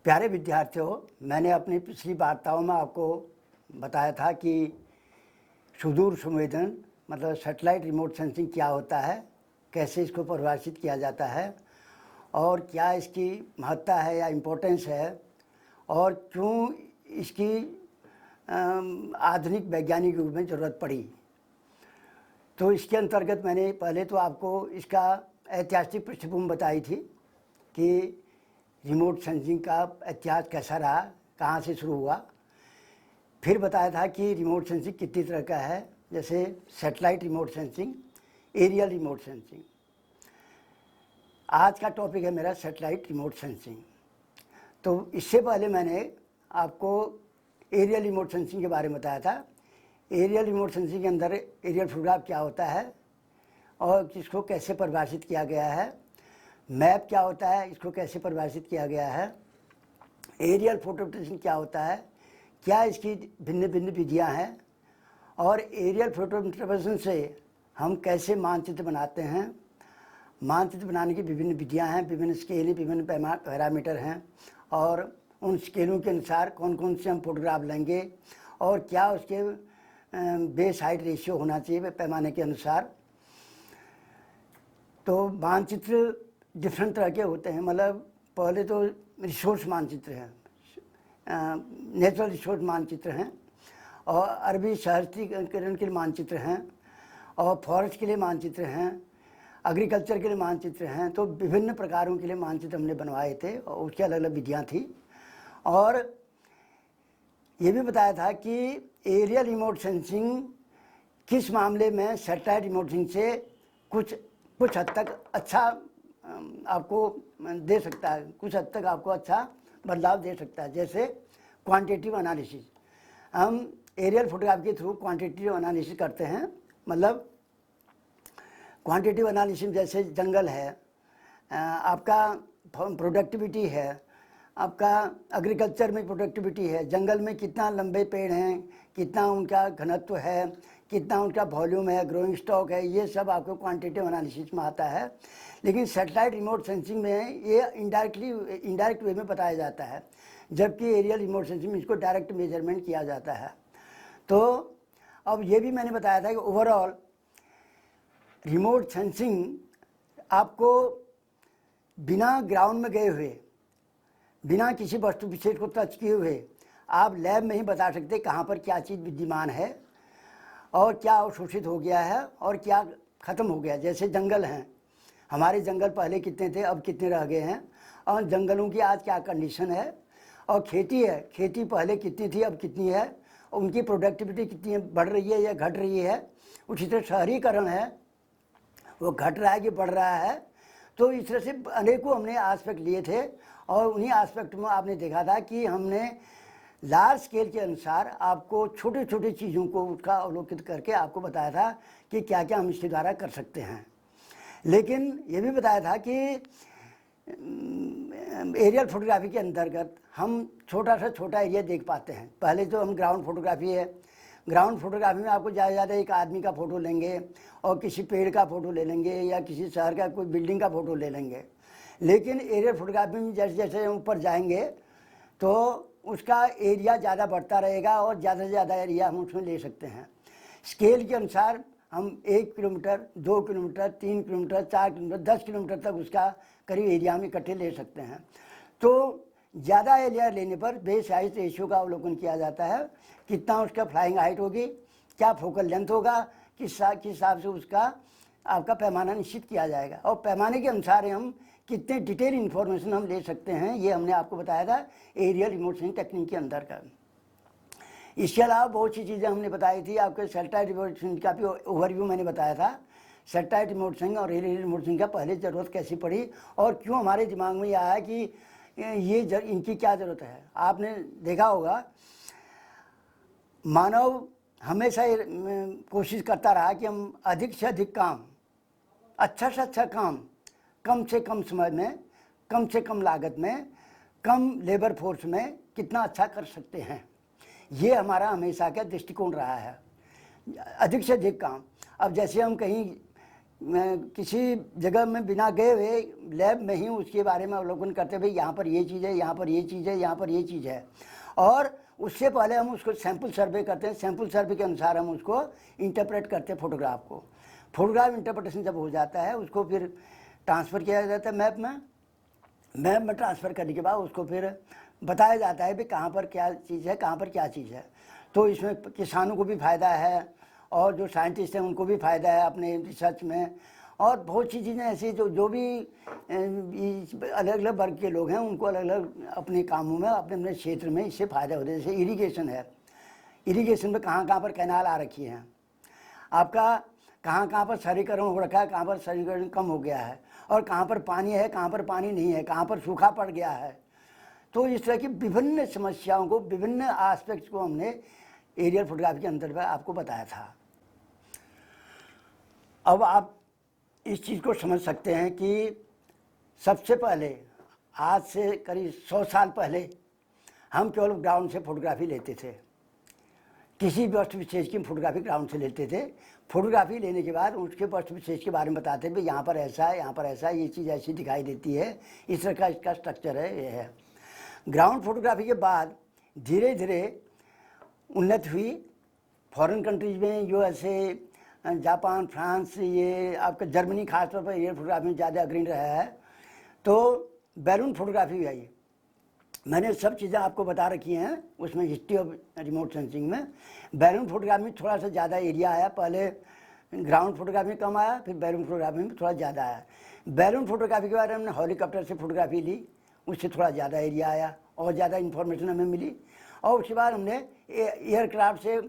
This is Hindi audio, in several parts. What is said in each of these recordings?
प्यारे विद्यार्थियों, मैंने अपनी पिछली वार्ताओं में आपको बताया था कि सुदूर संवेदन मतलब सैटेलाइट रिमोट सेंसिंग क्या होता है, कैसे इसको परिभाषित किया जाता है और क्या इसकी महत्ता है या इम्पोर्टेंस है और क्यों इसकी आधुनिक वैज्ञानिक युग में ज़रूरत पड़ी। तो इसके अंतर्गत मैंने पहले तो आपको इसका ऐतिहासिक पृष्ठभूमि बताई थी कि रिमोट सेंसिंग का इतिहास कैसा रहा, कहाँ से शुरू हुआ। फिर बताया था कि रिमोट सेंसिंग कितनी तरह का है, जैसे satellite remote sensing, aerial remote sensing. आज का टॉपिक है मेरा सैटेलाइट रिमोट सेंसिंग। तो इससे पहले मैंने आपको एरियल रिमोट सेंसिंग के बारे में बताया था। एरियल रिमोट सेंसिंग के अंदर एरियल फोटोग्राफ क्या होता है और इसको कैसे परिभाषित किया गया है, मैप क्या होता है, इसको कैसे परिभाषित किया गया है, एरियल फोटो डिटेक्शन क्या होता है, क्या इसकी भिन्न भिन्न विधियाँ हैं और एरियल फोटो डिटेक्शन से हम कैसे मानचित्र बनाते हैं। मानचित्र बनाने की विभिन्न विधियाँ हैं, विभिन्न स्केल, विभिन्न पैरामीटर हैं और उन स्केलों के अनुसार कौन कौन से हम फोटोग्राफ लेंगे और क्या उसके बेस हाइट रेशियो होना चाहिए पैमाने के अनुसार। तो मानचित्र डिफरेंट तरह के होते हैं। मतलब पहले तो रिसोर्स मानचित्र है, नेचुरल रिसोर्स मानचित्र हैं और अरबी शहरीकरण के लिए मानचित्र हैं और फॉरेस्ट के लिए मानचित्र हैं, एग्रीकल्चर के लिए मानचित्र हैं। तो विभिन्न प्रकारों के लिए मानचित्र हमने बनवाए थे और उसकी अलग अलग विधियाँ थी। और ये भी बताया था कि एरियल रिमोट सेंसिंग किस मामले में सैटेलाइट रिमोट सेंसिंग से कुछ हद तक अच्छा आपको दे सकता है, कुछ हद तक आपको अच्छा बदलाव दे सकता है। जैसे क्वांटिटेटिव एनालिसिस, हम एरियल फोटोग्राफ के थ्रू क्वांटिटेटिव एनालिसिस करते हैं। मतलब क्वांटिटेटिव एनालिसिस जैसे जंगल है, आपका प्रोडक्टिविटी है, आपका एग्रीकल्चर में प्रोडक्टिविटी है, जंगल में कितना लंबे पेड़ हैं, कितना उनका घनत्व है, कितना उनका वॉल्यूम है, ग्रोइंग स्टॉक है, ये सब आपको क्वांटिटेटिव एनालिसिस में आता है। लेकिन सैटेलाइट रिमोट सेंसिंग में ये इनडायरेक्ट वे में बताया जाता है, जबकि एरियल रिमोट सेंसिंग में इसको डायरेक्ट मेजरमेंट किया जाता है। तो अब ये भी मैंने बताया था कि ओवरऑल रिमोट सेंसिंग आपको बिना ग्राउंड में गए हुए, बिना किसी वस्तु विशेष को टच किए हुए आप लैब में ही बता सकते कहाँ पर क्या चीज़ विद्यमान है और क्या अवशोषित हो गया है और क्या ख़त्म हो गया। जैसे जंगल हैं, हमारे जंगल पहले कितने थे, अब कितने रह गए हैं और जंगलों की आज क्या कंडीशन है। और खेती है, खेती पहले कितनी थी, अब कितनी है, उनकी प्रोडक्टिविटी कितनी है, बढ़ रही है या घट रही है। उसी तरह शहरीकरण है, वो घट रहा है कि बढ़ रहा है। तो इस तरह से अनेकों हमने एस्पेक्ट लिए थे और उन्हीं एस्पेक्ट में आपने देखा था कि हमने लार्ज स्केल के अनुसार आपको छोटे छोटे चीज़ों को उसका अवलोकित करके आपको बताया था कि क्या क्या हम इसके द्वारा कर सकते हैं। लेकिन ये भी बताया था कि एरियल फोटोग्राफी के अंतर्गत हम छोटा से छोटा एरिया देख पाते हैं। पहले तो हम ग्राउंड फोटोग्राफी है, ग्राउंड फोटोग्राफी में आपको ज़्यादा से ज़्यादा एक आदमी का फ़ोटो लेंगे और किसी पेड़ का फ़ोटो ले लेंगे या किसी शहर का कोई बिल्डिंग का फ़ोटो ले लेंगे। लेकिन एरियल फोटोग्राफी में जैसे जैसे हम ऊपर जाएंगे तो उसका एरिया ज़्यादा बढ़ता रहेगा और ज़्यादा से ज़्यादा एरिया हम उसमें ले सकते हैं। स्केल के अनुसार हम 1 kilometre, 2 kilometre, 3 kilometre, 4 kilometre, 10 kilometre तक उसका करीब एरिया हम इकट्ठे ले सकते हैं। तो ज़्यादा एरिया लेने पर बेस हाइट रेशियो का अवलोकन किया जाता है, कितना उसका फ्लाइंग हाइट होगी, क्या फोकल लेंथ होगा, किस हिसाब से उसका आपका पैमाना निश्चित किया जाएगा और पैमाने के अनुसार हम कितने डिटेल इन्फॉर्मेशन हम ले सकते हैं, ये हमने आपको बताया था एरियल रिमोट सेंसिंग टेक्निक के अंदर का। इसके अलावा बहुत सी चीज़ें हमने बताई थी। आपके सैटेलाइट रिमोट सेंसिंग का भी ओवरव्यू मैंने बताया था। सैटेलाइट रिमोट सेंसिंग और एरियल रिमोट सेंसिंग का पहले ज़रूरत कैसी पड़ी और क्यों हमारे दिमाग में ये आया कि इनकी क्या ज़रूरत है। आपने देखा होगा मानव हमेशा कोशिश करता रहा कि हम अधिक से अधिक काम, अच्छा से अच्छा काम कम से कम समय में, कम से कम लागत में, कम लेबर फोर्स में कितना अच्छा कर सकते हैं। ये हमारा हमेशा का दृष्टिकोण रहा है, अधिक से अधिक काम। अब जैसे हम कहीं मैं किसी जगह में बिना गए हुए लैब में ही उसके बारे में अवलोकन करते, भाई यहाँ पर ये चीज़ है, यहाँ पर ये चीज़ है, यहाँ पर ये चीज़ है, और उससे पहले हम उसको सैंपल सर्वे करते हैं। सैंपल सर्वे के अनुसार हम उसको इंटरप्रेट करते हैं फोटोग्राफ को। फोटोग्राफ इंटरप्रेटेशन जब हो जाता है उसको फिर ट्रांसफ़र किया जाता है मैप में। मैप में ट्रांसफ़र करने के बाद उसको फिर बताया जाता है कि कहाँ पर क्या चीज़ है, कहाँ पर क्या चीज़ है। तो इसमें किसानों को भी फ़ायदा है और जो साइंटिस्ट हैं उनको भी फ़ायदा है अपने रिसर्च में, और बहुत सी चीज़ें ऐसी जो भी अलग अलग वर्ग के लोग हैं उनको अलग अलग अपने कामों में अपने अपने क्षेत्र में इससे फ़ायदा होता है। जैसे इरिगेशन है, इरिगेशन में कहाँ कहाँ पर कैनाल आ रखी हैं, आपका कहाँ कहाँ पर शहरीकरण हो रखा है, कहाँ पर शहरीकरण कम हो गया है, और कहाँ पर पानी है, कहाँ पर पानी नहीं है, कहाँ पर सूखा पड़ गया है। तो इस तरह की विभिन्न समस्याओं को, विभिन्न एस्पेक्ट्स को हमने एरियल फोटोग्राफी के अंतर्गत आपको बताया था। अब आप इस चीज़ को समझ सकते हैं कि सबसे पहले आज से करीब 100 साल पहले हम केवल ग्राउंड से फोटोग्राफी लेते थे। किसी भी वस्तु विशेष की फोटोग्राफी ग्राउंड से लेते थे। फोटोग्राफी लेने के बाद उसके वस्तु विशेष के बारे में बताते थे, यहाँ पर ऐसा है, यहाँ पर ऐसा है, ये चीज़ ऐसी दिखाई देती है, इस तरह का इसका स्ट्रक्चर है, ये है। ग्राउंड फोटोग्राफी के बाद धीरे धीरे उन्नति हुई। फॉरेन कंट्रीज में यूएसए, जापान, फ्रांस, ये आपका जर्मनी खासतौर पर एयर फोटोग्राफी में ज़्यादा अग्रणी रहा है। तो बैलून फोटोग्राफी भी आई। मैंने सब चीज़ें आपको बता रखी हैं उसमें, हिस्ट्री ऑफ रिमोट सेंसिंग में। बैलून फोटोग्राफी में थोड़ा सा ज़्यादा एरिया आया, पहले ग्राउंड फोटोग्राफी में कम आया, फिर बैलून फोटोग्राफी में थोड़ा ज़्यादा आया। बैलून फोटोग्राफी के बाद हमने हेलीकॉप्टर से फोटोग्राफी ली, उससे थोड़ा ज़्यादा एरिया आया और ज़्यादा इन्फॉर्मेशन हमें मिली। और उसके बाद हमने एयरक्राफ्ट से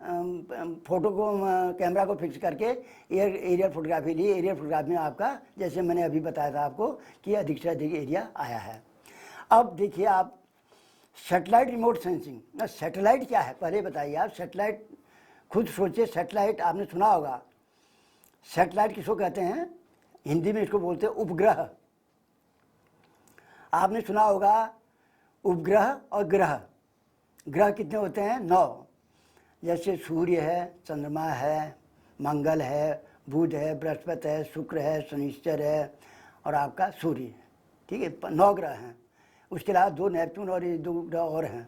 फ़ोटो को, कैमरा को फिक्स करके एरियल फोटोग्राफी ली। एरियल फोटोग्राफी में आपका, जैसे मैंने अभी बताया था आपको, कि अधिक से अधिक एरिया आया है। अब देखिए आप सैटेलाइट रिमोट सेंसिंग। ना सैटेलाइट क्या है पहले बताइए आप। सैटेलाइट खुद सोचिए, सैटेलाइट आपने सुना होगा। सैटेलाइट किसको कहते हैं? हिंदी में इसको बोलते हैं उपग्रह। आपने सुना होगा उपग्रह और ग्रह। ग्रह कितने होते हैं? 9। जैसे सूर्य है, चंद्रमा है, मंगल है, बुध है, बृहस्पति है, शुक्र है, शनिश्चर है, और आपका सूर्य। ठीक है, 9 ग्रह हैं। उसके अलावा 2 नेपच्यून और 2 ग्रह और हैं।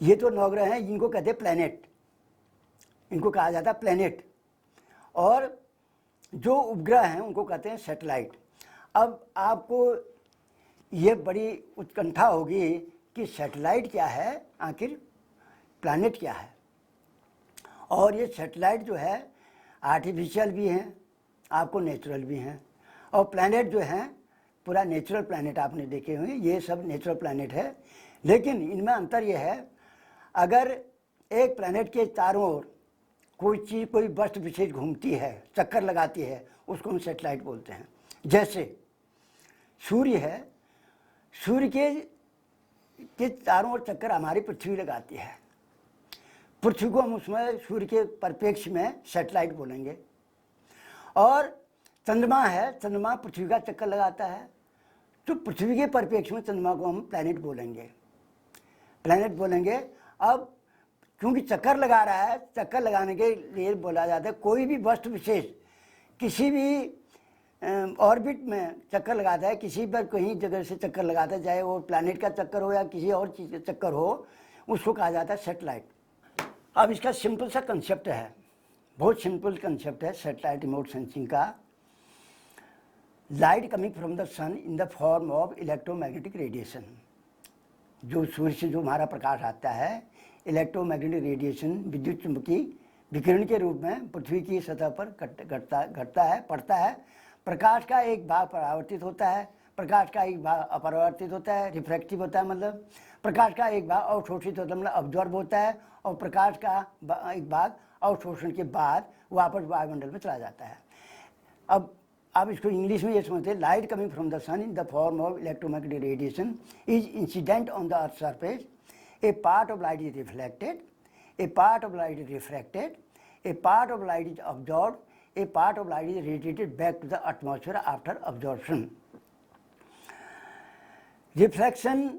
ये तो 9 ग्रह हैं, इनको कहते हैं प्लैनेट, इनको कहा जाता है प्लैनेट। और जो उपग्रह हैं उनको कहते हैं सैटेलाइट। अब आपको ये बड़ी उत्कंठा होगी कि सैटेलाइट क्या है, आखिर प्लैनेट क्या है। और ये सैटेलाइट जो है आर्टिफिशियल भी हैं, आपको नेचुरल भी हैं। और प्लैनेट जो हैं पूरा नेचुरल प्लैनेट आपने देखे हुए, ये सब नेचुरल प्लैनेट है। लेकिन इनमें अंतर ये है, अगर एक प्लैनेट के चारों ओर कोई चीज़, कोई वस्तु विशेष घूमती है, चक्कर लगाती है, उसको हम सैटेलाइट बोलते हैं। जैसे सूर्य है, सूर्य के चारों ओर चक्कर हमारी पृथ्वी लगाती है। पृथ्वी को हम उसमें सूर्य के परिप्रेक्ष्य में सैटेलाइट बोलेंगे। और चंद्रमा है, चंद्रमा पृथ्वी का चक्कर लगाता है, तो पृथ्वी के परिप्रेक्ष्य में चंद्रमा को हम प्लैनेट बोलेंगे, प्लैनेट बोलेंगे। अब क्योंकि चक्कर लगा रहा है, चक्कर लगाने के लिए बोला जाता है कोई भी वस्तु विशेष किसी भी ऑर्बिट में चक्कर लगाता है, किसी पर कहीं जगह से चक्कर लगाता है, चाहे वो प्लैनेट का चक्कर हो या किसी और चीज़ का चक्कर हो, उसको कहा जाता है सैटेलाइट। अब इसका सिंपल सा कंसेप्ट है, बहुत सिंपल कंसेप्ट है सैटेलाइट रिमोट सेंसिंग का। Light coming from the sun in the form of electromagnetic radiation. जो सूर्य से जो हमारा प्रकाश आता है, इलेक्ट्रोमैग्नेटिक रेडिएशन, विद्युत चुंबकीय विकिरण के रूप में पृथ्वी की सतह पर घटता है, पड़ता है। प्रकाश का एक भाग परावर्तित होता है, प्रकाश का एक भाग अपरावर्तित होता है, रिफ्रैक्टिव होता है, मतलब प्रकाश का एक भाग अवशोषित होता है, मतलब अब्जॉर्ब होता है, और प्रकाश का एक भाग अवशोषण के बाद वापस वायुमंडल में चला जाता है। अब आप इसको इंग्लिश में ये समझते हैं, light coming from the sun in the form of electromagnetic radiation is incident on the earth surface. A part of light is reflected, a part of light is refracted, a part of light is absorbed, a part of light is radiated back to the atmosphere after absorption. Reflection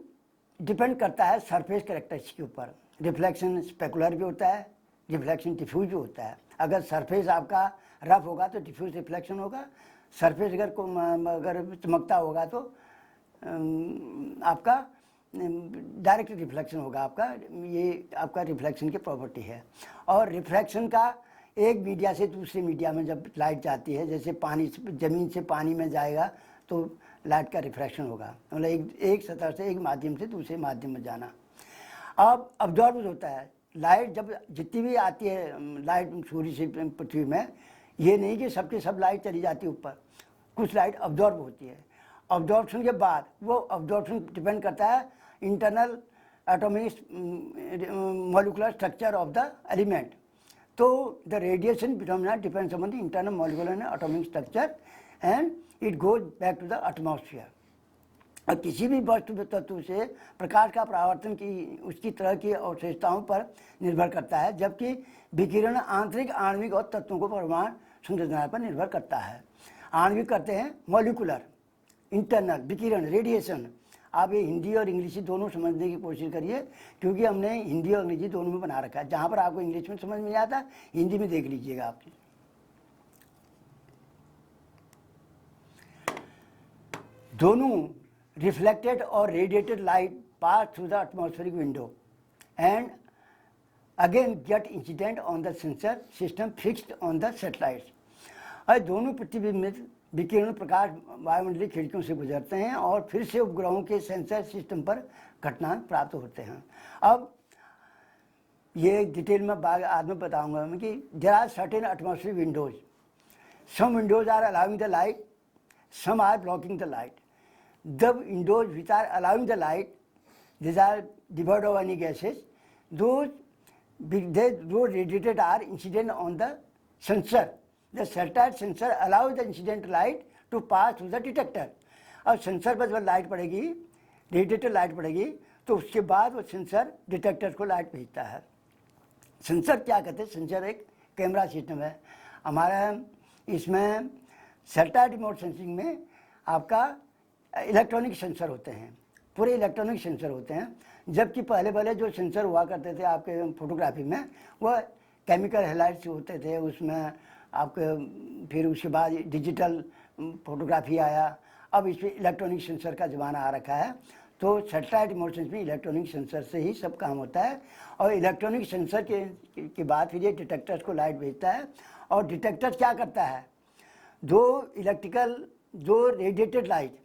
depend करता है सरफेस कैरेक्टरिस्टिक के ऊपर। रिफ्लेक्शन स्पेकुलर भी होता है, रिफ्लेक्शन डिफ्यूज भी होता है। अगर सरफेस आपका रफ होगा तो डिफ्यूज रिफ्लेक्शन होगा, सरफेस अगर चमकता होगा तो आपका डायरेक्ट रिफ्लेक्शन होगा आपका। ये आपका रिफ्लेक्शन की प्रॉपर्टी है। और रिफ्रैक्शन का एक मीडिया से दूसरे मीडिया में जब लाइट जाती है, जैसे पानी ज़मीन से पानी में जाएगा तो लाइट का रिफ्रैक्शन होगा, मतलब एक सतह से एक माध्यम से दूसरे माध्यम में जाना। अब अब्जॉर्ब होता है लाइट, जब जितनी भी आती है लाइट सूर्य से पृथ्वी में, ये नहीं कि सबके सब लाइट चली जाती है ऊपर, कुछ लाइट अब्जॉर्ब होती है। अब्जॉर्प्शन के बाद वो अब्जॉर्प्शन डिपेंड करता है internal atomic molecular structure of the element. तो the radiation phenomena depends on the internal molecular and atomic structure and it goes back to the atmosphere. और किसी भी वस्तु तत्व से प्रकाश का परावर्तन की उसकी तरह की अवशेषताओं पर निर्भर करता है, जबकि विकिरण आंतरिक आणविक और तत्वों को परमाणु संरचना पर निर्भर करता है। आणविक करते हैं मॉलिक्यूलर, इंटरनल, विकिरण, रेडिएशन। आप ये हिंदी और इंग्लिश दोनों समझने की कोशिश करिए, क्योंकि हमने हिंदी और अंग्रेजी दोनों में बना रखा है। जहाँ पर आपको इंग्लिश में समझ में नहीं आता, हिंदी में देख लीजिएगा आप। दोनों reflected or radiated light pass through the atmospheric window and again get incident on the sensor system fixed on the satellites। और दोनों प्रतिबिंबित विकिरण प्रकाश वायुमंडलीय खिड़कियों से गुजरते हैं और फिर से उपग्रहों के सेंसर सिस्टम पर घटना प्राप्त होते हैं। अब ये डिटेल में बाद में बताऊंगा मैं कि there are certain atmospheric windows, some windows are allowing the light, some are blocking the light. The windows which are allowing the light, these are devoid of any gases. Those radiated are incident on the sensor. The satellite sensor allows the incident light to pass through the detector. अब सेंसर पर जब लाइट पड़ेगी, रेडिएटेड लाइट पड़ेगी, तो उसके बाद वो सेंसर डिटेक्टर को लाइट भेजता है। सेंसर क्या कहते हैं? सेंसर एक कैमरा सिस्टम है हमारा। इसमें सैटेलाइट रिमोट सेंसिंग में आपका इलेक्ट्रॉनिक सेंसर होते हैं, पूरे इलेक्ट्रॉनिक सेंसर होते हैं। जबकि पहले जो सेंसर हुआ करते थे आपके फोटोग्राफी में, वह केमिकल हैलाइड्स होते थे उसमें आपके। फिर उसके बाद डिजिटल फोटोग्राफी आया, अब इसमें इलेक्ट्रॉनिक सेंसर का ज़माना आ रखा है। तो सैटेलाइट इमोशंस में इलेक्ट्रॉनिक सेंसर से ही सब काम होता है। और इलेक्ट्रॉनिक सेंसर के बाद फिर ये डिटेक्टर्स को लाइट भेजता है। और डिटेक्टर क्या करता है? जो radiated light,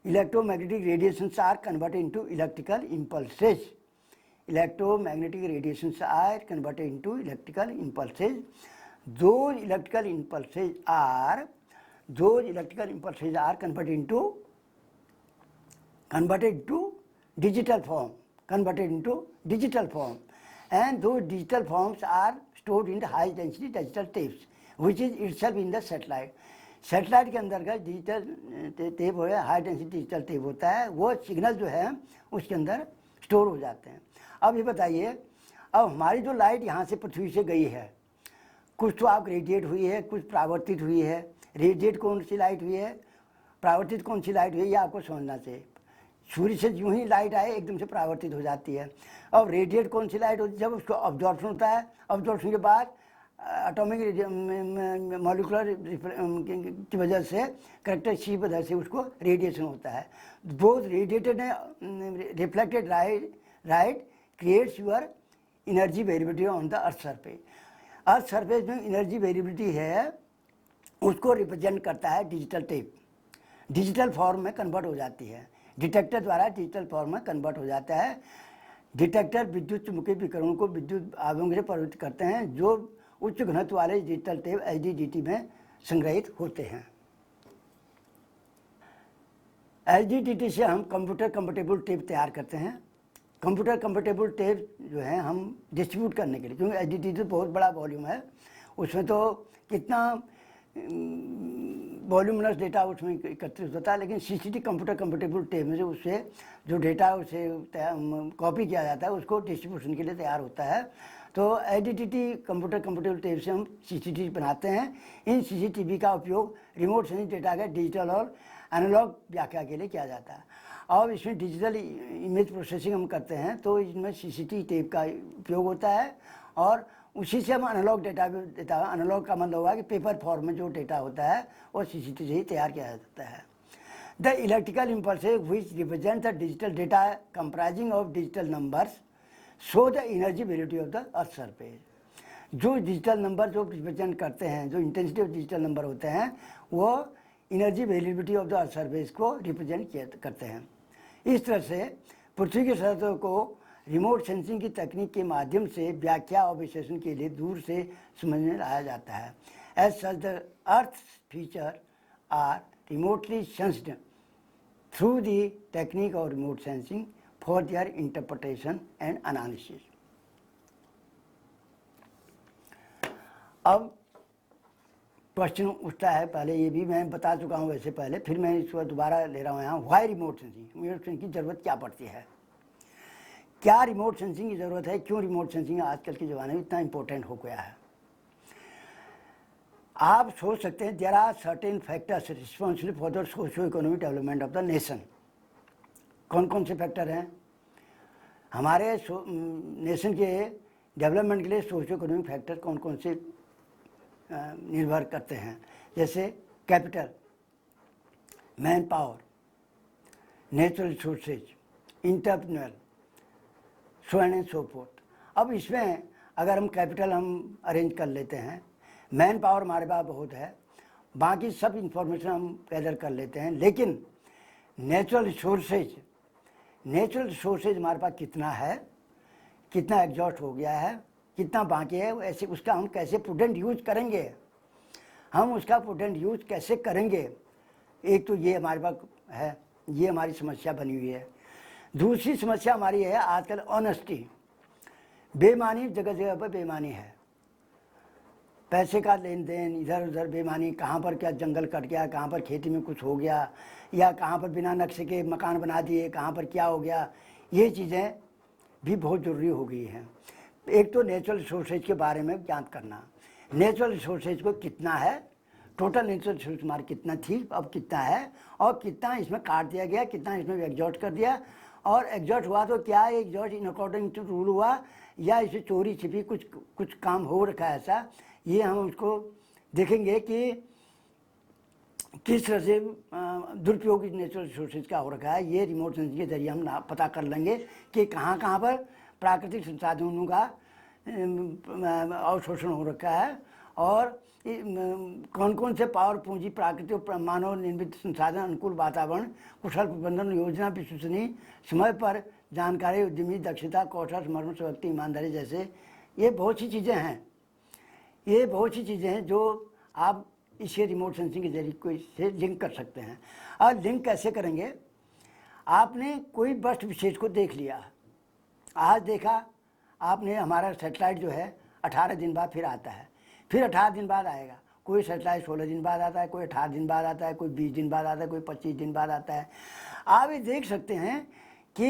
electromagnetic radiations are converted into electrical impulses. Electromagnetic radiations are converted into electrical impulses. Those electrical impulses are converted into digital form. And those digital forms are stored in the high density digital tapes, which is itself in the satellite. Satellite के अंदर का डिजिटल टेप हो है, हाई डेंसिटी डिजिटल टेप होता है, वो सिग्नल जो है उसके अंदर स्टोर हो जाते हैं। अब ये बताइए, अब हमारी जो लाइट यहाँ से पृथ्वी से गई है, कुछ तो आप रेडिएट हुई है, कुछ परावर्तित हुई है। रेडिएट कौन सी लाइट हुई है, परावर्तित कौन सी लाइट हुई है, ये आपको समझना चाहिए। सूर्य से यूँ ही लाइट आए एकदम से परावर्तित हो जाती है। अब रेडिएट कौन सी लाइट होती है? जब उसको अब्जॉर्प्शन होता है, अब्जॉर्प्शन के बाद एटॉमिक मॉलिक्यूलर की वजह से करेक्टरिस्टिक की वजह से उसको रेडिएशन होता है। Both radiated and reflected light creates your energy variability on the earth surface. Earth surface में एनर्जी वेरिएबिलिटी है, उसको रिप्रेजेंट करता है डिजिटल टेप। डिजिटल फॉर्म में कन्वर्ट हो जाती है, डिटेक्टर द्वारा डिजिटल फॉर्म में कन्वर्ट हो जाता है। डिटेक्टर विद्युत चुम्बकीय विकिरणों को विद्युत आवेगों से परिवर्तित करते हैं, जो उच्च घनत्व वाले डिजिटल टेप एचडीडीटी में संग्रहित होते हैं। एचडीडीटी से हम कंप्यूटर कंपेटेबल टेप तैयार करते हैं। कंप्यूटर कंपेटेबल टेप जो है हम डिस्ट्रीब्यूट करने के लिए, क्योंकि एचडीडीटी बहुत बड़ा वॉल्यूम है, उसमें तो कितना वॉल्यूमलेस डेटा उसमें एकत्रित होता है। लेकिन सीसीटी कंप्यूटर कंपेटेबल टेप में जो उससे जो डेटा उसे कॉपी किया जाता है, उसको डिस्ट्रीब्यूशन के लिए तैयार होता है। तो एचडीडीटी कंप्यूटर कंपेटेबल टेप से हम सीसीटीवी बनाते हैं। इन सीसीटीवी का उपयोग रिमोट सेंसिंग डेटा के डिजिटल और एनालॉग व्याख्या के लिए किया जाता है। और इसमें डिजिटल इमेज प्रोसेसिंग हम करते हैं, तो इसमें सीसीटीवी टेप का उपयोग होता है और उसी से हम एनालॉग डेटा भी देता है। एनालॉग का मतलब हुआ कि पेपर फॉर्म में जो डेटा होता है वो सीसीटी से ही तैयार किया जाता है। The electrical impulses which represent the digital data comprising of digital numbers show the energy validity of the earth surface. जो डिजिटल नंबर जो रिप्रेजेंट करते हैं, जो इंटेंसिटी ऑफ डिजिटल नंबर होते हैं, वो energy variability of the earth surface को रिप्रेजेंट करते हैं। इस तरह से पृथ्वी की सतह को रिमोट सेंसिंग की तकनीक के माध्यम से व्याख्या और विश्लेषण के लिए दूर से समझ में लाया जाता है। As such the earth feature are remotely sensed through the technique of remote sensing for their interpretation and analysis. अब क्वेश्चन उठता है, पहले ये भी मैं बता चुका हूँ वैसे पहले, फिर मैं इसको दोबारा ले रहा हूँ यहाँ। Why remote sensing, remote sensing की ज़रूरत क्या पड़ती है, क्या रिमोट सेंसिंग की ज़रूरत है, क्यों रिमोट सेंसिंग आजकल के ज़माने में इतना इम्पोर्टेंट हो गया है। आप सोच सकते हैं there are certain factors responsible for the socio economic development of the nation. कौन कौन से फैक्टर हैं हमारे नेशन के डेवलपमेंट के लिए? सोशियो इकोनॉमिक फैक्टर कौन कौन से निर्भर करते हैं? जैसे capital, man power, natural resources, entrepreneur, so and so fourth. अब इसमें अगर हम कैपिटल हम अरेंज कर लेते हैं, मैन पावर हमारे पास बहुत है, बाकी सब इंफॉर्मेशन हम गैदर कर लेते हैं, लेकिन नेचुरल रिसोर्सेज हमारे पास कितना है, कितना एग्जॉस्ट हो गया है, कितना बाकी है, ऐसे उसका हम कैसे प्रूडेंट यूज करेंगे, हम उसका प्रूडेंट यूज कैसे करेंगे, एक तो ये हमारे पास है, ये हमारी समस्या बनी हुई है। दूसरी समस्या हमारी है आजकल ऑनेस्टी, बेईमानी जगह जगह पर बेईमानी है, पैसे का लेन देन इधर उधर बेईमानी, कहाँ पर क्या जंगल कट गया, कहाँ पर खेती में कुछ हो गया, या कहाँ पर बिना नक्शे के मकान बना दिए, कहाँ पर क्या हो गया, ये चीज़ें भी बहुत ज़रूरी हो गई हैं। एक तो नेचुरल रिसोर्सेज के बारे में ज्ञान करना, नेचुरल रिसोर्सेज को कितना है, टोटल नेचुरल रिसोर्स हमारी कितना थी, अब कितना है, और कितना इसमें काट दिया गया, कितना इसमें एग्जॉस्ट कर दिया, और एग्जॉस्ट हुआ तो क्या exhaust in according to rule हुआ, या इसे चोरी छिपी कुछ काम हो रखा है ऐसा, ये हम उसको देखेंगे कि किस तरह से दुरुपयोग नेचुरल रिसोर्सेज का हो रखा है। ये रिमोट सेंसिंग के जरिए हम पता कर लेंगे कि कहाँ कहाँ पर प्राकृतिक संसाधनों का अवशोषण हो रखा है, और कौन कौन से पावर पूंजी प्राकृतिक मानव निर्मित संसाधन अनुकूल वातावरण कुशल प्रबंधन योजना विश्वसनीय समय पर जानकारी उद्यमी दक्षता कौशल समर्पण शक्ति ईमानदारी जैसे ये बहुत सी चीज़ें हैं, ये बहुत सी चीज़ें हैं जो आप इसे रिमोट सेंसिंग के जरिए को इससे लिंक कर सकते हैं। और लिंक कैसे करेंगे? आपने कोई वस्तु विशेष को देख लिया, आज देखा आपने, हमारा सैटेलाइट जो है 18 दिन बाद फिर आता है, फिर 18 दिन बाद आएगा, कोई सैटेलाइट 16 दिन बाद आता है, कोई 18 दिन बाद आता है, कोई 20 दिन बाद आता है, कोई 25 दिन बाद आता है। आप ये देख सकते हैं कि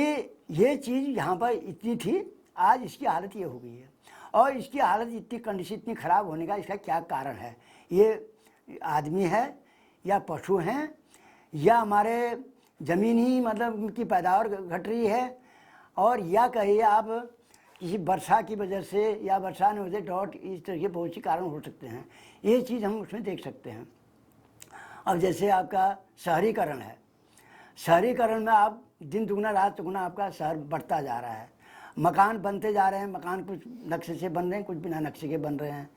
ये चीज़ यहाँ पर इतनी थी, आज इसकी हालत ये हो गई है, और इसकी हालत इतनी कंडीशन इतनी ख़राब होने का इसका क्या कारण है? ये आदमी है या पशु हैं या हमारे ज़मीन ही मतलब उनकी पैदावार घट रही है, और या कहिए आप किसी वर्षा की वजह से या वर्षा ने वजह ड्रॉट, इस तरह के बहुत सी कारण हो सकते हैं। ये चीज़ हम उसमें देख सकते हैं। अब जैसे आपका शहरीकरण है, शहरीकरण में आप दिन दुगना रात चौगुना आपका शहर बढ़ता जा रहा है, मकान बनते जा रहे हैं, मकान कुछ नक्शे से बन रहे हैं, कुछ बिना नक्शे के बन रहे हैं,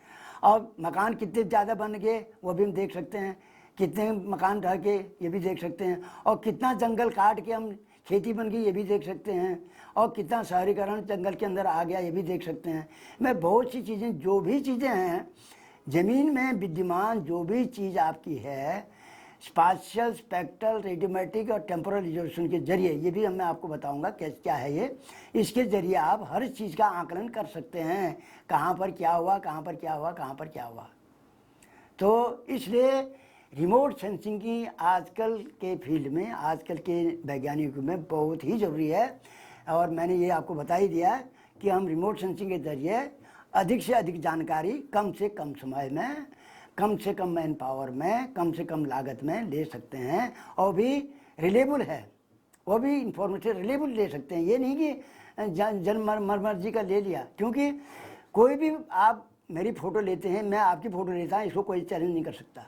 और मकान कितने ज़्यादा बन गए वो भी हम देख सकते हैं, कितने मकान ढह के ये भी देख सकते हैं, और कितना जंगल काट के हम खेती बन गई ये भी देख सकते हैं, और कितना शहरीकरण जंगल के अंदर आ गया ये भी देख सकते हैं। मैं बहुत सी चीज़ें, जो भी चीज़ें हैं ज़मीन में विद्यमान, जो भी चीज़ आपकी है स्पाशियल, स्पेक्ट्रल, रेडियोमेट्रिक और टेम्पोरल रिजोल्यूशन के जरिए, ये भी मैं आपको बताऊंगा क्या है ये, इसके ज़रिए आप हर चीज़ का आकलन कर सकते हैं, कहाँ पर क्या हुआ, कहाँ पर क्या हुआ, कहाँ पर क्या हुआ। तो इसलिए रिमोट सेंसिंग की आजकल के फील्ड में, आजकल के वैज्ञानिक में बहुत ही ज़रूरी है। और मैंने ये आपको बता ही दिया कि हम रिमोट सेंसिंग के ज़रिए अधिक से अधिक जानकारी कम से कम समय में, कम से कम मैन पावर में, कम से कम लागत में ले सकते हैं, और भी रिलेबल है, वो भी इंफॉर्मेशन रिलेबल ले सकते हैं। ये नहीं कि जन मर्जी का ले लिया, क्योंकि कोई भी आप मेरी फ़ोटो लेते हैं, मैं आपकी फ़ोटो लेता हूँ, इसको कोई चैलेंज नहीं कर सकता।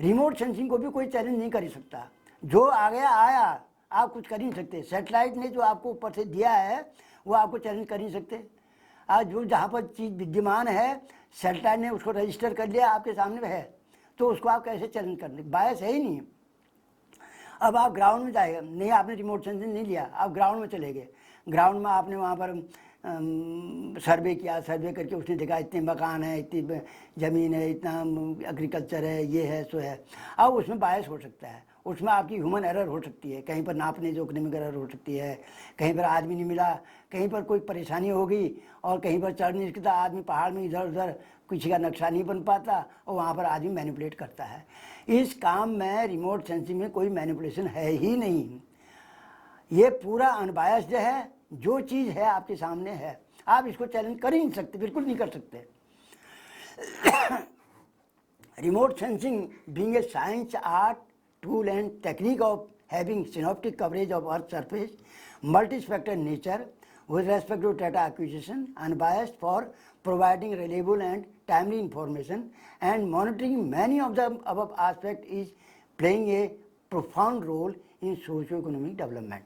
रिमोट सेंसिंग को भी कोई चैलेंज नहीं कर सकता। जो आ गया आया, आप कुछ कर ही नहीं सकते। सैटेलाइट ने जो आपको ऊपर से दिया है वो आपको चैलेंज कर नहीं सकते। आज जो जहाँ पर चीज़ विद्यमान है, सैटेलाइट ने उसको रजिस्टर कर लिया, आपके सामने है, तो उसको आप कैसे चैलेंज कर लें? बायस है ही नहीं। अब आप ग्राउंड में जाएगा, नहीं आपने रिमोट सेंसिंग नहीं लिया, आप ग्राउंड में चले गए। ग्राउंड में आपने वहाँ पर सर्वे किया, सर्वे करके उसने देखा इतने मकान है, इतनी ज़मीन है, इतना एग्रीकल्चर है, ये है सो है। अब उसमें बायस हो सकता है, उसमें आपकी ह्यूमन एरर हो सकती है, कहीं पर नापने जोखने में एरर हो सकती है, कहीं पर आदमी नहीं मिला, कहीं पर कोई परेशानी होगी, और कहीं पर चढ़ नहीं सकता आदमी, पहाड़ में इधर उधर किसी का नक्शा नहीं बन पाता, और वहाँ पर आदमी मैनिपुलेट करता है। इस काम में रिमोट सेंसिंग में कोई मैनिपुलेशन है ही नहीं। ये पूरा अनबायस्ड है, जो चीज़ है आपके सामने है, आप इसको चैलेंज कर ही नहीं सकते, बिल्कुल नहीं कर सकते। Remote sensing being a science, art, tool and technique of having synoptic coverage of Earth's surface, multi-spectral nature with respect to data acquisition, unbiased for providing reliable and timely information, and monitoring many of the above aspects is playing a profound role in socio-economic development.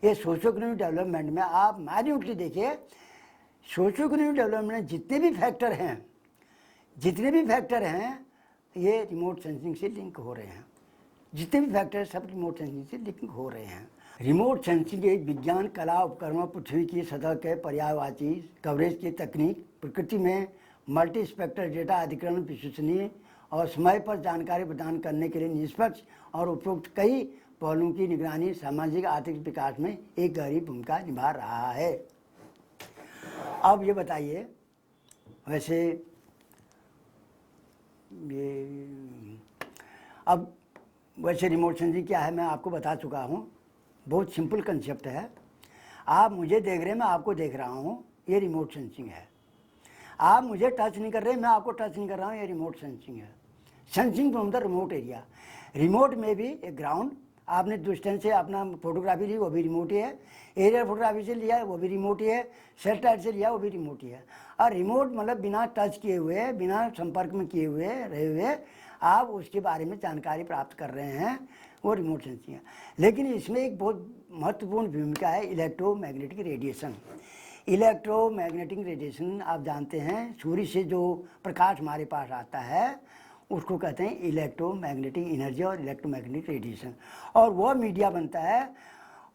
ये सोशियो-इकोनॉमिक डेवलपमेंट में आप माइन्यूटली देखिए, सोशियो-इकोनॉमिक डेवलपमेंट में जितने भी फैक्टर हैं, ये रिमोट सेंसिंग से लिंक हो रहे हैं। जितने भी फैक्टर सब रिमोट सेंसिंग से लिंक हो रहे हैं। रिमोट सेंसिंग एक विज्ञान, कला, उपकरणों, पृथ्वी की सतह के पर्यायवाची कवरेज की तकनीक, प्रकृति में मल्टी स्पेक्ट्रल डेटा अधिग्रहण, विश्वसनीय और समय पर जानकारी प्रदान करने के लिए निष्पक्ष और उपयुक्त कई पहलुओं की निगरानी सामाजिक आर्थिक विकास में एक गहरी भूमिका निभा रहा है। अब ये बताइए, वैसे वैसे रिमोट सेंसिंग क्या है मैं आपको बता चुका हूँ। बहुत सिंपल कंसेप्ट है। आप मुझे देख रहे हैं, मैं आपको देख रहा हूँ, ये रिमोट सेंसिंग है। आप मुझे टच नहीं कर रहे, मैं आपको टच नहीं कर रहा हूँ, ये रिमोट सेंसिंग है। Sensing from the remote area. Remote में भी एक ग्राउंड, आपने डिस्टेंस से अपना फोटोग्राफी ली, वो भी रिमोट ही है। एरियल फोटोग्राफी से लिया, वो भी रिमोट ही है। सैटेलाइट से लिया, वो भी रिमोट ही है। और रिमोट मतलब बिना टच किए हुए, बिना संपर्क में किए हुए रहे हुए आप उसके बारे में जानकारी प्राप्त कर रहे हैं, वो रिमोट सेंसिंग है। लेकिन इसमें एक बहुत महत्वपूर्ण भूमिका है इलेक्ट्रोमैग्नेटिक रेडिएशन। इलेक्ट्रोमैग्नेटिक रेडिएशन आप जानते हैं, सूर्य से जो प्रकाश हमारे पास आता है उसको कहते हैं इलेक्ट्रोमैग्नेटिक एनर्जी और इलेक्ट्रोमैग्नेटिक रेडिएशन। और वह मीडिया बनता है,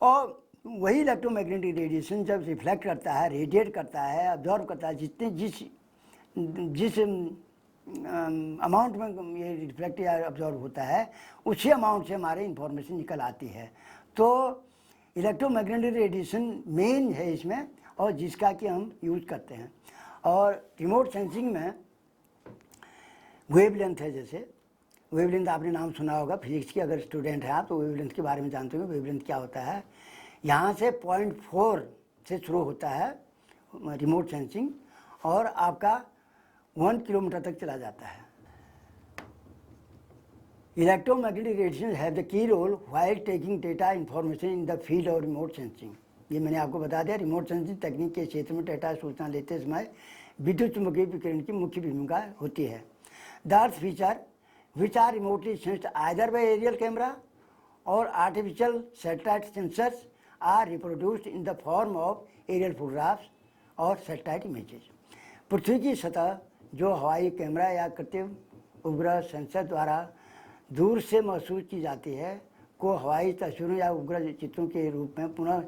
और वही इलेक्ट्रोमैग्नेटिक रेडिएशन जब रिफ्लेक्ट करता है, रेडिएट करता है, ऑब्जॉर्व करता है, जिस अमाउंट में ये रिफ्लेक्ट या ऑब्जॉर्व होता है, उसी अमाउंट से हमारे इंफॉर्मेशन निकल आती है। तो इलेक्ट्रोमैग्नेटिक रेडिएशन मेन है इसमें, और जिसका कि हम यूज करते हैं। और रिमोट सेंसिंग में वेवलेंथ है, जैसे वेवलेंथ आपने नाम सुना होगा, फिजिक्स की अगर स्टूडेंट हैं आप तो वेवलेंथ के बारे में जानते होंगे। वेवलेंथ क्या होता है? यहाँ से 0.4 से शुरू होता है रिमोट सेंसिंग, और आपका 1 किलोमीटर तक चला जाता है। Electromagnetic radiation have the key role while taking data information in the field of remote sensing. ये मैंने आपको बता दिया। रिमोट सेंसिंग तकनीक के क्षेत्र में डेटा सूचना लेते समय विद्युत चुम्बकीय विकिरण की मुख्य भूमिका होती है। The earth feature which are remotely sensed either by aerial camera or artificial satellite sensors are reproduced in the form of aerial photographs और satellite images। पृथ्वी की सतह जो हवाई कैमरा या कृत्रिम उपग्रह सेंसर द्वारा दूर से महसूस की जाती है, को हवाई तस्वीरों या उपग्रह चित्रों के रूप में पुनः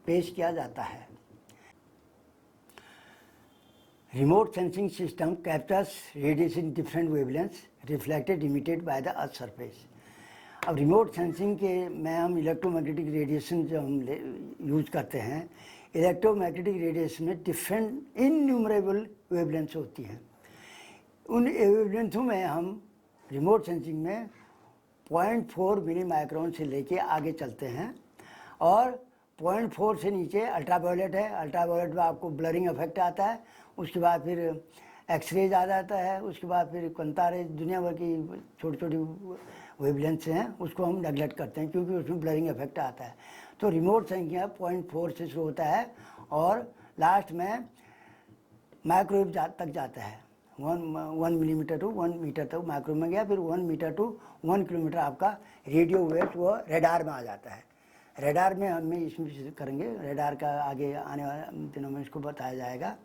पेश किया जाता है। Remote sensing system captures radiation different wavelengths reflected emitted by the earth surface। अब रिमोट सेंसिंग के में हम इलेक्ट्रोमैग्नेटिक रेडिएशन जो हम यूज करते हैं, इलेक्ट्रोमैग्नेटिक रेडिएशन में डिफरेंट इनन्यूमरेबल वेवलेंथ्स होती हैं। उन वेवलेंथों में हम रिमोट सेंसिंग में 0.4 मिली माइक्रोन से लेके आगे चलते हैं, और 0.4 से नीचे अल्ट्रावायलेट है। अल्ट्रावायलेट में आपको ब्लरिंग इफेक्ट आता है, उसके बाद फिर एक्सरेज आ जाता है, उसके बाद फिर क्वांटा रेज, दुनिया भर की छोटी छोटी वेवलेंथ्स हैं, उसको हम नेगलेक्ट करते हैं क्योंकि उसमें ब्लरिंग इफेक्ट आता है। तो रिमोट सेंसिंग 0.4 से शुरू होता है और लास्ट में माइक्रोवेव तक जाता है। 1 मिलीमीटर टू 1 मीटर तक माइक्रोवेव में गया, फिर 1 मीटर टू 1 किलोमीटर आपका रेडियो वेव्स वो रेडार में आ जाता है। रेडार में हम इसमें करेंगे, रेडार का आगे आने वाले दिनों में इसको बताया जाएगा।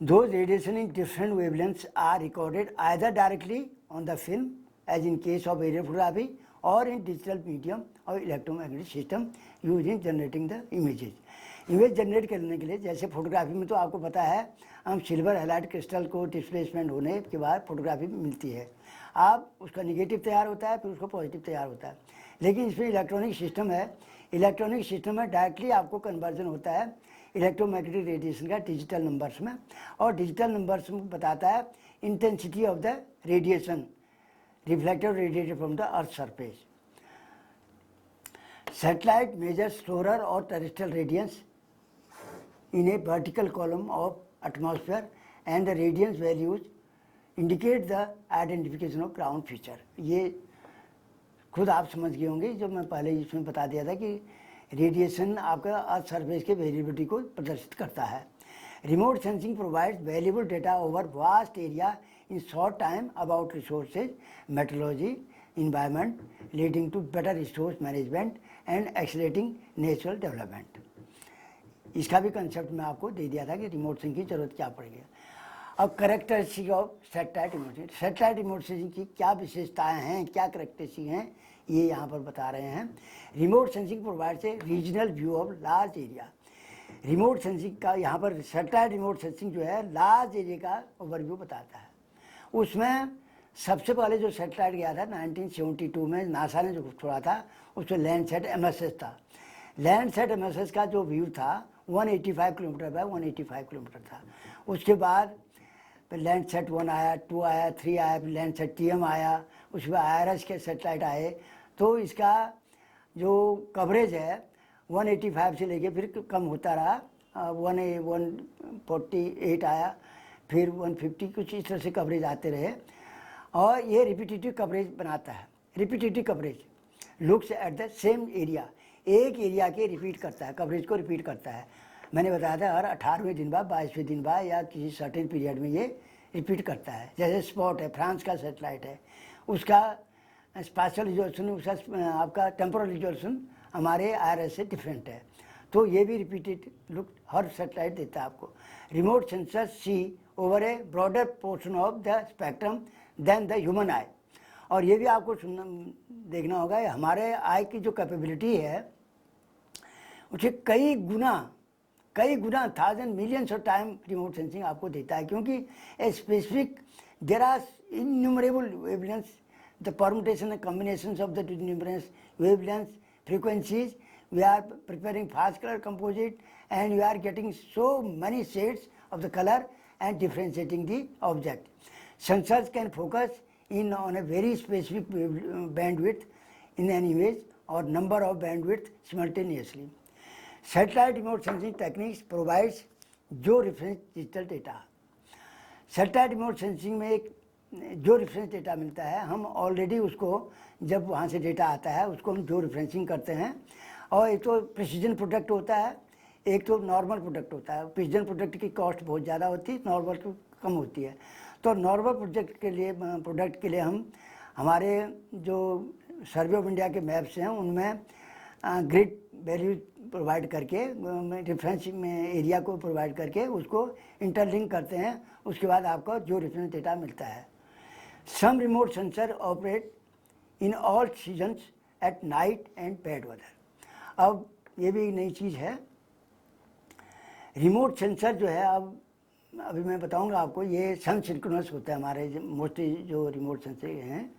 Those radiation in different wavelengths are recorded either directly on the film, as in case of aerial photography, or in digital medium or electromagnetic system used in generating the images. Image generate करने के लिए, जैसे फोटोग्राफी में तो आपको पता है हम सिल्वर हैलाइड क्रिस्टल को डिस्प्लेसमेंट होने के बाद फोटोग्राफी मिलती है। आप उसका निगेटिव तैयार होता है, फिर उसका पॉजिटिव तैयार होता है। लेकिन इसमें इलेक्ट्रॉनिक सिस्टम है, इलेक्ट्रॉनिक सिस्टम में डायरेक्टली आपको कन्वर्जन होता है इलेक्ट्रोमैग्नेटिक रेडिएशन का डिजिटल नंबर्स में, और डिजिटल नंबर्स में बताता है intensity of the radiation reflected radiated from the earth surface. Satellite measures solar और terrestrial radiance in a vertical column of atmosphere and the radiance values indicate the identification of ground feature। ये खुद आप समझ गए होंगे, जो मैं पहले इसमें बता दिया था कि रेडिएशन आपका अर्थ सरफेस के वेरिएबिलिटी को प्रदर्शित करता है। Remote sensing provides valuable data over vast area in short time about resources, metrology, environment, leading to better resource management and accelerating natural development। इसका भी कंसेप्ट मैं आपको दे दिया था कि रिमोट सेंसिंग की जरूरत क्या पड़ेगी। अब characteristic of satellite remote sensing, satellite remote sensing की क्या विशेषताएं हैं, क्या करेक्टरिस्टिक हैं, ये यहाँ पर बता रहे हैं। Remote sensing provides a regional view of large area. Remote sensing का यहाँ पर सैटेलाइट रिमोट सेंसिंग जो है लार्ज एरिया का ओवरव्यू बताता है। उसमें सबसे पहले जो सैटेलाइट गया था 1972 में नासा ने जो छोड़ा था, उसमें लैंडसैट MSS था। लैंडसैट MSS का जो व्यू था 185 किलोमीटर बाय 185 किलोमीटर था। उसके बाद लैंडसैट 1 आया, 2 आया, 3 आया, फिर लैंडसैट TM आया, उसके बाद IRS के सैटेलाइट आए। तो इसका जो कवरेज है 185 से लेके फिर कम होता रहा, 148 आया, फिर 150, कुछ इस तरह से कवरेज आते रहे। और ये रिपीटेटिव कवरेज बनाता है। Repetitive coverage looks at the same area, एक एरिया के रिपीट करता है, कवरेज को रिपीट करता है। मैंने बताया था हर 18वें दिन बाद, 22वें दिन बाद या किसी सर्टेन पीरियड में ये रिपीट करता है। जैसे स्पॉट है, फ्रांस का सैटेलाइट है, उसका स्पेशल रिजोल्यूशन, उसका आपका टेम्पोरल रिजोल्यूशन हमारे IRS से डिफरेंट है। तो ये भी रिपीटेड लुक हर सैटेलाइट देता है आपको। Remote sensor see over a broader portion of the spectrum than the human eye. और ये भी आपको सुनना देखना होगा, हमारे आई की जो कैपेबिलिटी है उसे कई गुना 1000 millions of time remote sensing आपको देता है। क्योंकि a specific there are innumerable wavelengths, the permutation and combinations of the numerous wavelengths, frequencies, we are preparing fast colour composite and we are getting so many shades of the colour and differentiating the object. Sensors can focus in on a very specific bandwidth in an image or number of bandwidth simultaneously. Satellite remote sensing techniques provides जो reference digital data। Satellite remote sensing में एक जो reference data मिलता है, हम ऑलरेडी उसको जब वहाँ से डेटा आता है उसको हम जो referencing करते हैं। और एक तो प्रिसीजन प्रोडक्ट होता है, एक तो नॉर्मल प्रोडक्ट होता है। प्रिसीजन प्रोडक्ट की कॉस्ट बहुत ज़्यादा होती है, नॉर्मल की कम होती है। तो नॉर्मल प्रोडक्ट के लिए हम हमारे जो सर्वे ऑफ इंडिया के मैप्स हैं उनमें ग्रिड वैल्यू प्रोवाइड करके, रेफरेंस में एरिया को प्रोवाइड करके उसको इंटरलिंक करते हैं। उसके बाद आपको जो रेफरेंस डेटा मिलता है। Some remote sensor operate in all seasons at night and bad weather. अब ये भी एक नई चीज़ है, रिमोट सेंसर जो है, अब अभी मैं बताऊंगा आपको, ये सन सिंक्रोनस होता है हमारे मोस्टली जो रिमोट सेंसर हैं।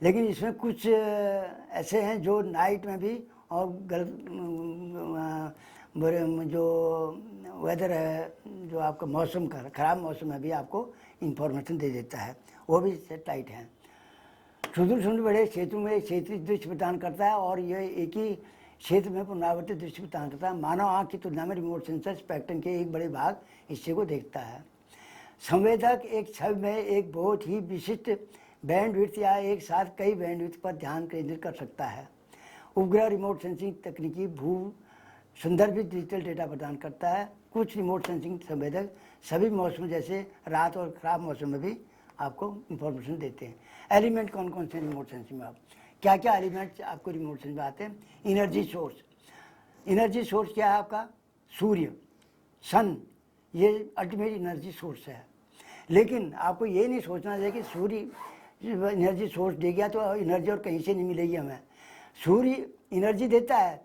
लेकिन इसमें कुछ ऐसे हैं जो नाइट में भी और जो वेदर है, जो आपका मौसम का ख़राब मौसम में भी आपको इंफॉर्मेशन दे देता है, वो भी सैटेलाइट हैं। सुदूर बड़े क्षेत्रों में क्षेत्रीय दृश्य प्रदान करता है और ये एक ही क्षेत्र में पुनरावर्तित दृश्य प्रदान करता है। मानव आँख की तुलना में रिमोट सेंसर स्पेक्ट्रम के एक बड़े भाग हिस्से को देखता है। संवेदक एक छवि में एक बहुत ही विशिष्ट बैंडविड्थ या एक साथ कई बैंडविड्थ पर ध्यान केंद्रित कर सकता है। उपग्रह रिमोट सेंसिंग तकनीकी भू सुंदर भी डिजिटल डेटा प्रदान करता है। कुछ रिमोट सेंसिंग संवेदक सभी मौसम जैसे रात और ख़राब मौसम में भी आपको इंफॉर्मेशन देते हैं। एलिमेंट कौन कौन से रिमोट सेंसिंग में, आप क्या क्या एलिमेंट्स आपको रिमोट सेंसिंग में आते हैं? एनर्जी सोर्स, एनर्जी सोर्स क्या है आपका? सूर्य, सन, ये अल्टीमेट एनर्जी सोर्स है। लेकिन आपको ये नहीं सोचना चाहिए कि सूर्य एनर्जी सोर्स दे गया तो एनर्जी और कहीं से नहीं मिलेगी हमें। सूर्य एनर्जी देता है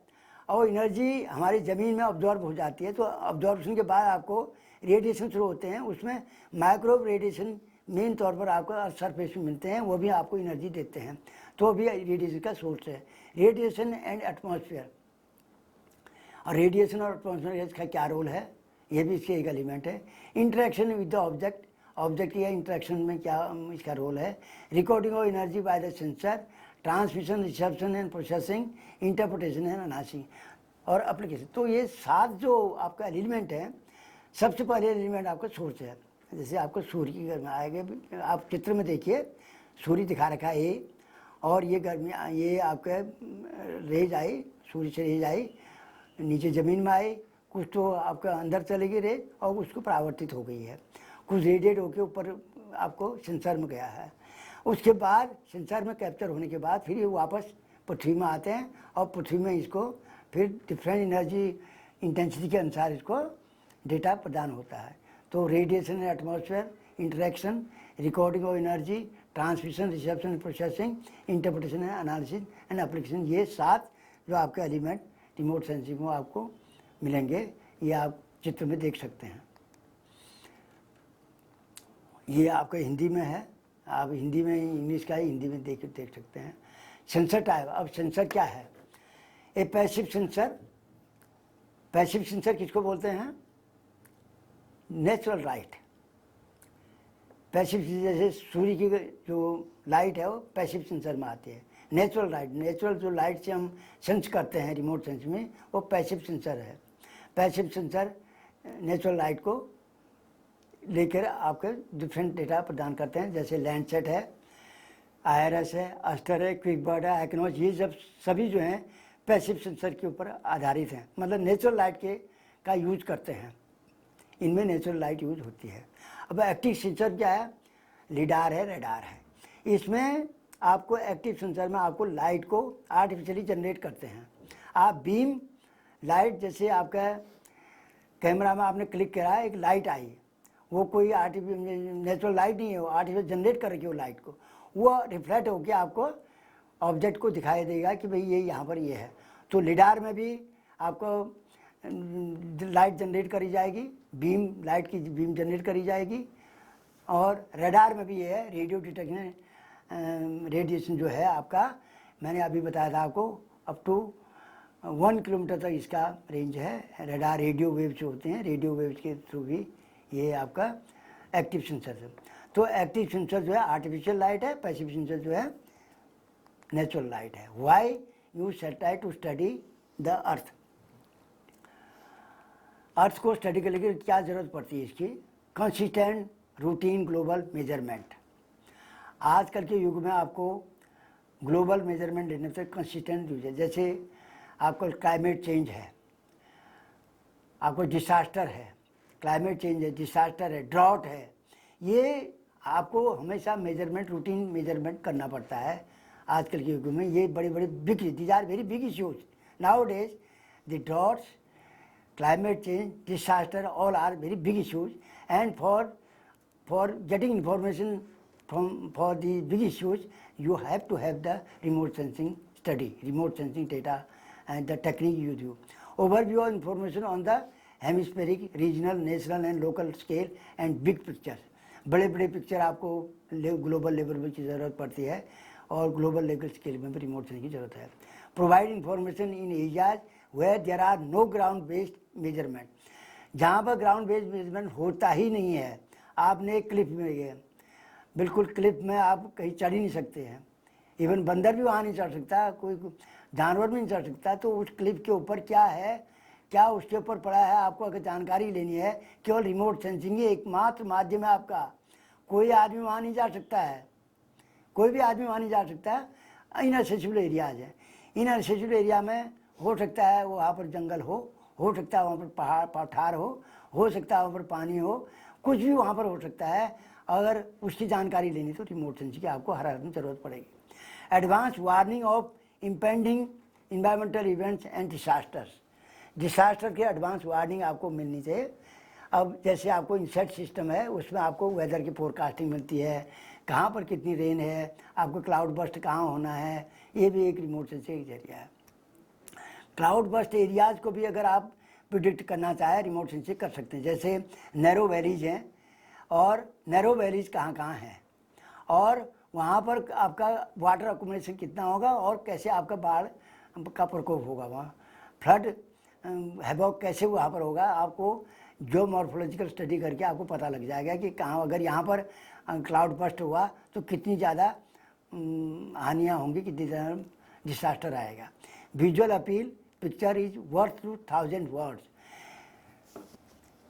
और एनर्जी हमारी ज़मीन में ऑब्जॉर्ब हो जाती है, तो ऑब्जॉर्बेशन के बाद आपको रेडिएशन शुरू होते हैं, उसमें माइक्रोवेव रेडिएशन मेन तौर पर आपको अर्थ सरफेस में मिलते हैं, वो भी आपको एनर्जी देते हैं, तो भी रेडिएशन का सोर्स है। रेडिएशन एंड एटमॉस्फेयर, और रेडिएशन और एटमॉस्फेयर का क्या रोल है, ये भी इसके एक एलिमेंट है। Interaction with the object, object या इंटरेक्शन में क्या इसका रोल है। Recording of energy by the sensor, transmission, reception and processing, interpretation and analysis और एप्लीकेशन। तो ये 7 जो आपका एलिमेंट है, सबसे पहले एलिमेंट आपका सोर्स है। जैसे आपको सूर्य की गर्मी आएगा, आप चित्र में देखिए सूर्य दिखा रखा है ए, और ये गर्मी, ये आपका रेज आई, सूर्य से रेज आई, नीचे ज़मीन में आई, कुछ तो आपका अंदर चली गई रेज और उसको परावर्तित हो गई है, कुछ रेडिएट होकर ऊपर आपको सेंसर में गया है। उसके बाद सेंसर में कैप्चर होने के बाद फिर ये वापस पृथ्वी में आते हैं और पृथ्वी में इसको फिर डिफरेंट एनर्जी इंटेंसिटी के अनुसार इसको डेटा प्रदान होता है। तो radiation, atmosphere, interaction, recording of energy, transmission, reception, processing, interpretation and analysis and application, ये 7 जो आपके एलिमेंट रिमोट सेंसिंग में आपको मिलेंगे, ये आप चित्र में देख सकते हैं। ये आपका हिंदी में है, आप हिंदी में, इंग्लिश का ही हिंदी में देख सकते हैं। सेंसर टाइप, अब सेंसर क्या है? ए पैसिव सेंसर, पैसिव सेंसर किसको बोलते हैं? Natural light. पैसिव जैसे सूर्य की जो लाइट है वो पैसिव सेंसर में आती है। नेचुरल लाइट, नेचुरल जो लाइट से हम सेंस करते हैं रिमोट सेंस में, वो पैसिव सेंसर है। पैसिव सेंसर नेचुरल लाइट को लेकर आपके डिफरेंट डेटा प्रदान करते हैं, जैसे लैंडसेट है, आयरस है, अस्टर है, क्विकबर्ड है, एक्नोच, ये जब सभी जो हैं पैसिव सेंसर के ऊपर आधारित हैं, मतलब नेचुरल लाइट के का यूज करते हैं, इनमें नेचुरल लाइट यूज होती है। अब एक्टिव सेंसर क्या है? लिडार है, रेडार है। इसमें आपको एक्टिव सेंसर में आपको लाइट को आर्टिफिशियली जनरेट करते हैं। आप बीम लाइट, जैसे आपका कैमरा में आपने क्लिक करा, एक लाइट आई, वो कोई आर्टिफिशियल नेचुरल लाइट नहीं है, वो आर्टिफिशियल जनरेट कर रही है वो लाइट को, वो रिफ्लेक्ट होकर आपको ऑब्जेक्ट को दिखाई देगा कि भाई ये यहाँ पर ये है। तो लिडार में भी आपको लाइट जनरेट करी जाएगी, बीम, लाइट की बीम जनरेट करी जाएगी, और रेडार में भी ये है, रेडियो डिटेक्शन, रेडिएशन जो है आपका, मैंने अभी बताया था आपको, अप टू 1 किलोमीटर तक इसका रेंज है। रेडार रेडियो वेव्स होते हैं, रेडियो वेव्स के थ्रू भी ये आपका एक्टिव सेंसर है। तो एक्टिव सेंसर जो है आर्टिफिशियल लाइट है, पैसिव सेंसर जो है नेचुरल लाइट है। Why use satellite to study the earth, earth को स्टडी करने की क्या ज़रूरत पड़ती है इसकी? Consistent routine global measurement. आजकल के युग में आपको ग्लोबल मेजरमेंट लेने से कंसिस्टेंट यूज है, जैसे आपको क्लाइमेट चेंज है, आपको डिसास्टर है, क्लाइमेट चेंज है, डिसास्टर है, ड्रॉट है, ये आपको हमेशा मेजरमेंट, रूटीन मेजरमेंट करना पड़ता है। आजकल के युग में ये बड़े बड़े big, these are very big issues nowadays. The droughts, climate change, disaster, all are very big issues, and for getting information for the big issues, you have to have the remote sensing study, remote sensing data and the technique you do. Overview of information on the hemispheric, regional, national and local scale and big pictures. बड़े बड़े पिक्चर आपको ग्लोबल लेवल की ज़रूरत पड़ती है, और ग्लोबल लेवल स्केल में भी रिमोट सेंसिंग की ज़रूरत है। Provide information in areas where there are no ground based measurement, जहाँ पर ग्राउंड बेस्ड मेजरमेंट होता ही नहीं है। आपने एक क्लिफ में गए, बिल्कुल क्लिफ में आप कहीं चढ़ ही नहीं सकते हैं, इवन बंदर भी वहाँ नहीं चढ़ सकता, कोई जानवर भी नहीं चढ़ सकता। तो उस क्लिफ के ऊपर क्या है, क्या उसके ऊपर पड़ा है, आपको अगर जानकारी लेनी है, केवल रिमोट सेंसिंग ही एकमात्र माध्यम है आपका। कोई आदमी वहाँ नहीं जा सकता है, कोई भी आदमी वहाँ नहीं जा सकता है। इनएक्सेसिबल एरियाज है, इनएक्सेसिबल एरिया में हो सकता है वहाँ पर जंगल हो, हो सकता है वहाँ पर पहाड़ पठार हो सकता है वहाँ पर पानी हो, कुछ भी वहाँ पर हो सकता है। अगर उसकी जानकारी लेनी तो रिमोट सेंसिंग की आपको हर हालत में ज़रूरत पड़ेगी। Advance warning of impending environmental events and disaster के एडवांस वार्निंग आपको मिलनी चाहिए। अब जैसे आपको इंसेट सिस्टम है, उसमें आपको वेदर की फोरकास्टिंग मिलती है, कहाँ पर कितनी रेन है, आपको क्लाउड बस्ट कहाँ होना है, ये भी एक रिमोट सेंसिंग जरिया है। क्लाउड बस्ट एरियाज़ को भी अगर आप प्रिडिक्ट करना चाहें रिमोट सेंसिंग कर सकते हैं। जैसे नैरो वैलीज हैं, और नैरो वैलीज कहाँ कहाँ हैं, और वहाँ पर आपका वाटर अकोमोडेशन कितना होगा, और कैसे आपका बाढ़ का प्रकोप होगा, वहाँ फ्लड हैवॉक कैसे वहाँ पर होगा, आपको जो मॉर्फोलॉजिकल स्टडी करके आपको पता लग जाएगा कि कहाँ अगर यहाँ पर क्लाउड बस्ट हुआ तो कितनी ज़्यादा हानियाँ होंगी, कितनी ज़्यादा डिसास्टर आएगा। Visual appeal, picture is worth 1000 words.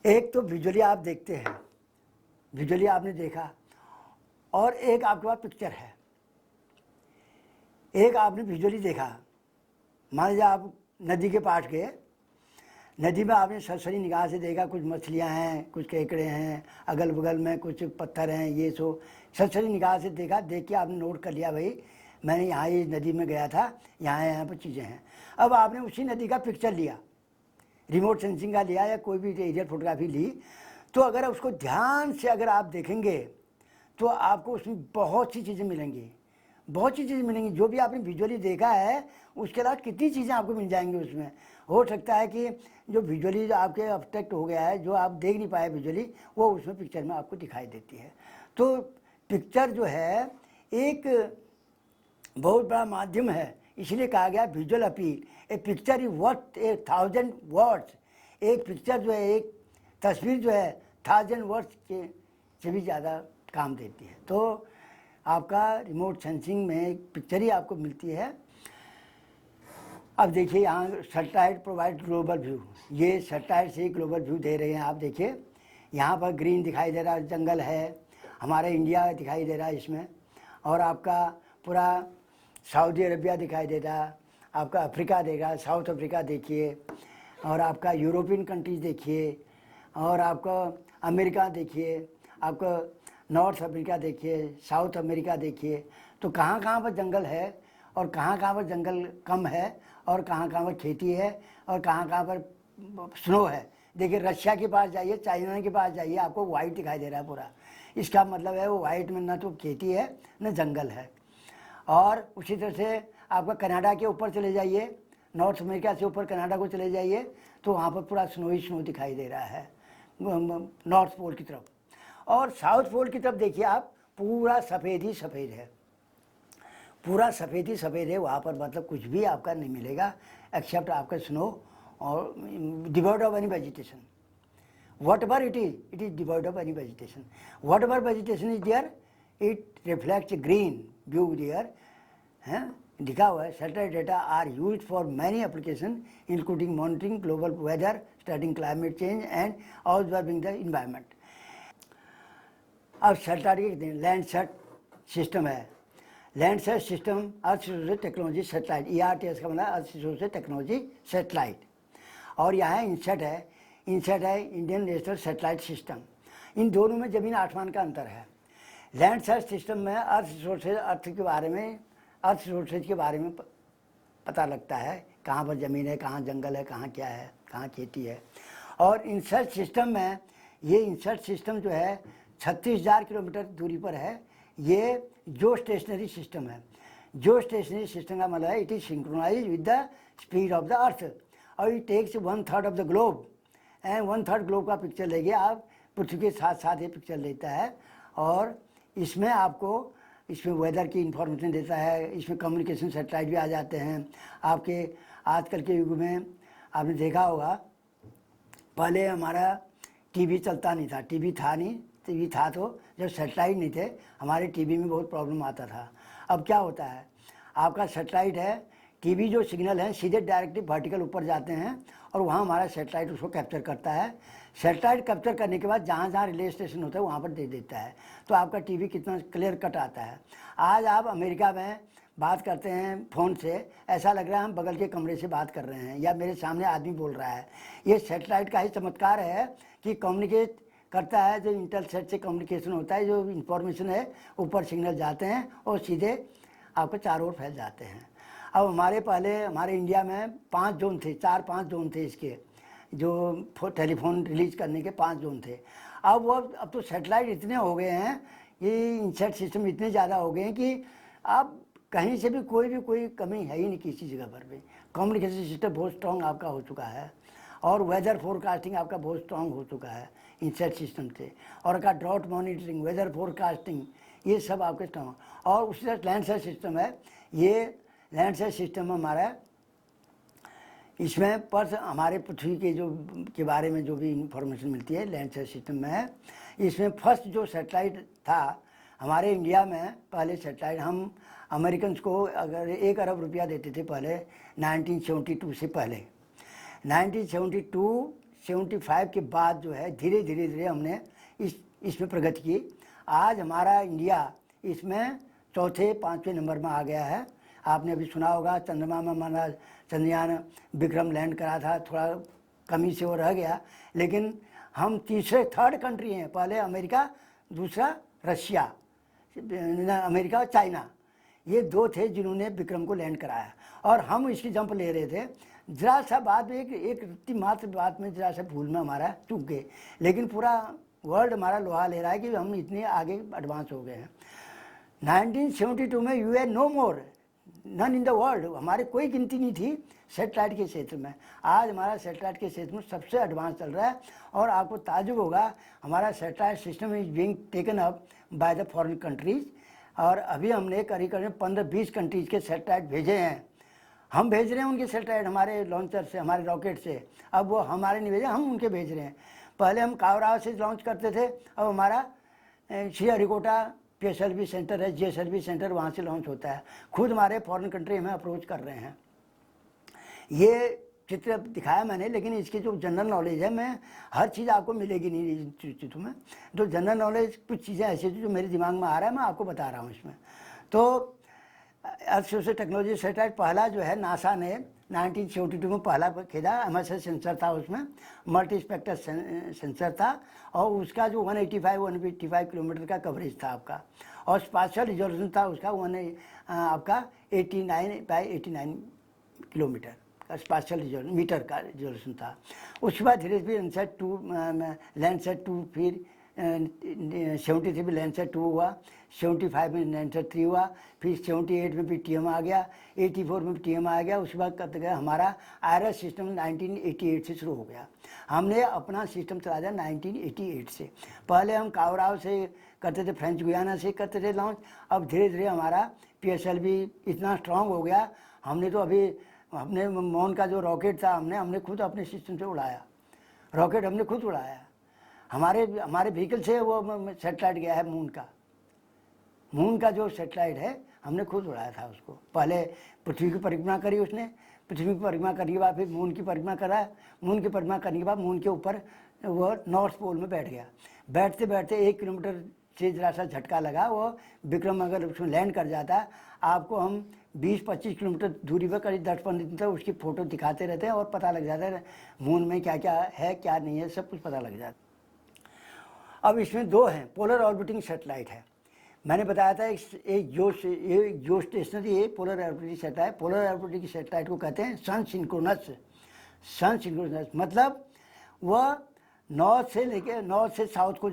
एक तो विजुअली आप देखते हैं, विजुअली आपने देखा, और एक आपके पास पिक्चर है। एक आपने विजुअली देखा, मान लीजिए आप नदी के पास गए, नदी में आपने सरसरी निगाह से देखा, कुछ मछलियां हैं, कुछ केकड़े हैं, अगल बगल में कुछ पत्थर हैं, ये सो सरसरी निगाह से देखा, देख के आपने नोट कर लिया भाई मैंने यहाँ ये नदी में गया था, यहाँ पर चीज़ें हैं। अब आपने उसी नदी का पिक्चर लिया, रिमोट सेंसिंग का लिया या कोई भी एरियल फोटोग्राफी ली, तो अगर उसको ध्यान से अगर आप देखेंगे तो आपको उसमें बहुत सी चीज़ें मिलेंगी, बहुत सी चीज़ें मिलेंगी। जो भी आपने विजुअली देखा है उसके अलावा कितनी चीज़ें आपको मिल जाएंगी उसमें। हो सकता है कि जो विजुअली आपके अफेक्ट हो गया है, जो आप देख नहीं पाए विजुअली, वो उसमें पिक्चर में आपको दिखाई देती है। तो पिक्चर जो है एक बहुत बड़ा माध्यम है, इसलिए कहा गया visual appeal. A picture is worth 1000 words. एक पिक्चर जो है, एक तस्वीर जो है 1000 वर्ड्स के से भी ज़्यादा काम देती है। तो आपका रिमोट सेंसिंग में एक पिक्चर ही आपको मिलती है। अब देखिए यहाँ सैटेलाइट प्रोवाइड ग्लोबल व्यू, ये सैटेलाइट से ग्लोबल व्यू दे रहे हैं। आप देखिए यहाँ पर ग्रीन दिखाई दे रहा है, जंगल है, हमारा इंडिया दिखाई दे रहा है इसमें, और आपका पूरा सऊदी अरबिया दिखाई दे रहा है, आपका अफ्रीका देगा, साउथ अफ्रीका देखिए, और आपका यूरोपियन कंट्रीज देखिए, और आपका अमेरिका देखिए, आपका नॉर्थ अमेरिका देखिए, साउथ अमेरिका देखिए। तो कहाँ कहाँ पर जंगल है, और कहाँ कहाँ पर जंगल कम है, और कहाँ कहाँ पर खेती है, और कहाँ कहाँ पर स्नो है। देखिए रशिया के पास जाइए, चाइना के पास जाइए, आपको वाइट दिखाई दे रहा है पूरा। इसका मतलब है वो वाइट में ना तो खेती है न जंगल है। और उसी तरह से आपका कनाडा के ऊपर चले जाइए, नॉर्थ अमेरिका से ऊपर कनाडा को चले जाइए, तो वहाँ पर पूरा स्नो ही स्नो दिखाई दे रहा है नॉर्थ पोल की तरफ। और साउथ पोल की तरफ देखिए आप, पूरा सफ़ेद ही सफ़ेद है, पूरा सफ़ेद ही सफ़ेद है। वहाँ पर मतलब कुछ भी आपका नहीं मिलेगा एक्सेप्ट आपका स्नो, और devoid of any vegetation. Whatever it is devoid of any vegetation. Whatever vegetation is there, it reflects green view there, हैं दिखा हुआ है। Satellite data are used for many application including monitoring global weather, studying climate change and observing the environment. अब सैटेलाइट लैंडसेट सिस्टम है। Landsat system earth resource technology satellite, ERTS का मतलब अर्थ रिसोर्स टेक्नोलॉजी सैटेलाइट। और यहाँ इंसेट है, इंसेट है इंडियन नेशनल सैटेलाइट सिस्टम। इन दोनों में ज़मीन आसमान का अंतर है। लैंडसेट सिस्टम में अर्थ रिसोर्सेज, अर्थ के बारे में, अर्थ रिसोर्सेज के बारे में पता लगता है, कहाँ पर ज़मीन है, कहाँ जंगल है, कहाँ क्या है, कहाँ खेती है। और इंसेट सिस्टम में, ये इंसेट सिस्टम जो है 36,000 किलोमीटर दूरी पर है। ये जो स्टेशनरी सिस्टम है, जो स्टेशनरी सिस्टम का मतलब है it is synchronize with the speed of the earth, और it takes 1/3 of the globe, and 1/3 globe का पिक्चर लेके आप पृथ्वी के साथ साथ ये पिक्चर लेता है। और इसमें आपको, इसमें वेदर की इंफॉर्मेशन देता है, इसमें कम्युनिकेशन सैटेलाइट भी आ जाते हैं। आपके आजकल के युग में आपने देखा होगा, पहले हमारा टीवी चलता नहीं था, टीवी था नहीं, टीवी था तो जब सैटेलाइट नहीं थे हमारे टीवी में बहुत प्रॉब्लम आता था। अब क्या होता है, आपका सैटेलाइट है, टीवी जो सिग्नल है सीधे डायरेक्टली वर्टिकल ऊपर जाते हैं, और वहाँ हमारा सैटेलाइट उसको कैप्चर करता है। सैटेलाइट कैप्चर करने के बाद जहाँ जहाँ रिले स्टेशन होता है वहाँ पर दे देता है, तो आपका टीवी कितना क्लियर कट आता है। आज आप अमेरिका में बात करते हैं फ़ोन से, ऐसा लग रहा है हम बगल के कमरे से बात कर रहे हैं या मेरे सामने आदमी बोल रहा है। ये सैटेलाइट का ही चमत्कार है कि कम्युनिकेट करता है, जो इंटरसेट से कम्युनिकेशन होता है, जो इंफॉर्मेशन है ऊपर सिग्नल जाते हैं और सीधे आपको चारों ओर फैल जाते हैं। अब हमारे इंडिया में 5 जोन थे, 4-5 जोन थे इसके, जो टेलीफोन रिलीज करने के 5 जोन थे। अब तो सैटेलाइट इतने हो गए हैं, ये इनसेट सिस्टम इतने ज़्यादा हो गए हैं कि अब कहीं से भी कोई कमी है ही नहीं किसी जगह पर भी। कम्युनिकेशन सिस्टम बहुत स्ट्रॉन्ग आपका हो चुका है और वेदर फोरकास्टिंग आपका बहुत स्ट्रॉन्ग हो चुका है इनसेट सिस्टम से, और का ड्रॉट मॉनिटरिंग, वेदर फोरकास्टिंग, ये सब आपके स्ट्रॉन्ग। और उसी तरह लैंडसेट सिस्टम है, ये लैंडसेट सिस्टम हमारा, इसमें पर हमारे पृथ्वी के बारे में जो भी इंफॉर्मेशन मिलती है लैंडसेट सिस्टम में है। इसमें फर्स्ट जो सैटेलाइट था हमारे इंडिया में, पहले सैटेलाइट हम अमेरिकन को अगर 1 अरब रुपया देते थे पहले 1972 से पहले। 1972-75 के बाद जो है धीरे धीरे हमने इसमें प्रगति की। आज हमारा इंडिया इसमें चौथे 5वें नंबर में आ गया है। आपने अभी सुना होगा चंद्रमा में हमारा चंद्रयान विक्रम लैंड करा था, थोड़ा कमी से वो रह गया, लेकिन हम थर्ड कंट्री हैं। पहले अमेरिका, दूसरा रशिया, अमेरिका और चाइना, ये 2 थे जिन्होंने विक्रम को लैंड कराया, और हम इसकी जंप ले रहे थे। जरा सा बात में एक मात्र बात में जरा सा भूल में हमारा चूक गए, लेकिन पूरा वर्ल्ड हमारा लोहा ले रहा है कि हम इतने आगे एडवांस हो गए हैं। 1972 में you know more none in the world, हमारी कोई गिनती नहीं थी सैटेलाइट के क्षेत्र में। आज हमारा सैटेलाइट के क्षेत्र में सबसे एडवांस चल रहा है, और आपको ताज्जुब होगा हमारा satellite system is being taken up by the foreign countries. और अभी हमने करीब 15-20 कंट्रीज के सैटेलाइट भेजे हैं। हम भेज रहे हैं उनके सैटेलाइट हमारे लॉन्चर से, हमारे रॉकेट से। अब वो हमारे नहीं भेजे, हम उनके भेज रहे हैं। पहले हम कावराव से लॉन्च करते थे, अब हमारा श्रीहरिकोटा PSLV सेंटर है, GSLV सेंटर, वहाँ से लॉन्च होता है। खुद हमारे फॉरेन कंट्री हमें अप्रोच कर रहे हैं। ये चित्र दिखाया मैंने, लेकिन इसकी जो जनरल नॉलेज है, मैं हर चीज़ आपको मिलेगी नहीं इंस्टीट्यूट में। जो जनरल नॉलेज कुछ चीज़ें ऐसी थी जो मेरे दिमाग में आ रहा है, मैं आपको बता रहा हूँ इसमें। तो अर्थ सोशल टेक्नोलॉजी सैटेलाइट पहला जो है नासा ने 1972 में पहला खेदा। MSS सेंसर था, उसमें मल्टी स्पेक्टर सेंसर था, और उसका जो 185 किलोमीटर का कवरेज था आपका, और स्पाशियल रिजोल्यूशन था उसका आपका 89 किलोमीटर का स्पाशियल मीटर का रिजोल्यूशन था। उसके बाद धीरे धीरे लैंडसेट 2, फिर 73 में लैंडसेट 2 हुआ, 75 में लैंडसेट 3 हुआ, फिर 78 में भी TM आ गया, 84 में भी TM आ गया। उसके बाद कब तक हमारा IRS सिस्टम 1988 से शुरू हो गया। हमने अपना सिस्टम चला दिया 1988 से। पहले हम कावराव से करते थे, फ्रेंच गुयाना से करते थे लॉन्च। अब धीरे धीरे हमारा PSLV इतना स्ट्रांग हो गया, हमने तो अभी अपने मून का जो रॉकेट था हमने खुद अपने सिस्टम से उड़ाया, रॉकेट हमने खुद उड़ाया। हमारे व्हीकल से वो सैटेलाइट गया है मून का जो सैटेलाइट है हमने खुद उड़ाया था उसको। पहले पृथ्वी की परिक्रमा करी उसने, पृथ्वी की परिक्रमा करने के बाद फिर मून की परिक्रमा करा, मून की परिक्रमा करने के बाद मून के ऊपर वो नॉर्थ पोल में बैठ गया। बैठते बैठते 1 किलोमीटर से जरा सा झटका लगा, वो विक्रम अगर उसमें लैंड कर जाता, आपको हम 20-25 किलोमीटर दूरी पर करीब 10-15 दिन तक उसकी फ़ोटो दिखाते रहते हैं, और पता लग जाता है मून में क्या क्या है क्या नहीं है, सब कुछ पता लग जाता है। अब इसमें 2 हैं, पोलर ऑर्बिटिंग सैटेलाइट है। मैंने बताया था एक जो स्टेशनरी है polar orbiting satellite. Polar orbiting satellite को कहते हैं सन सिंक्रोनस। मतलब वह नॉर्थ से साउथ को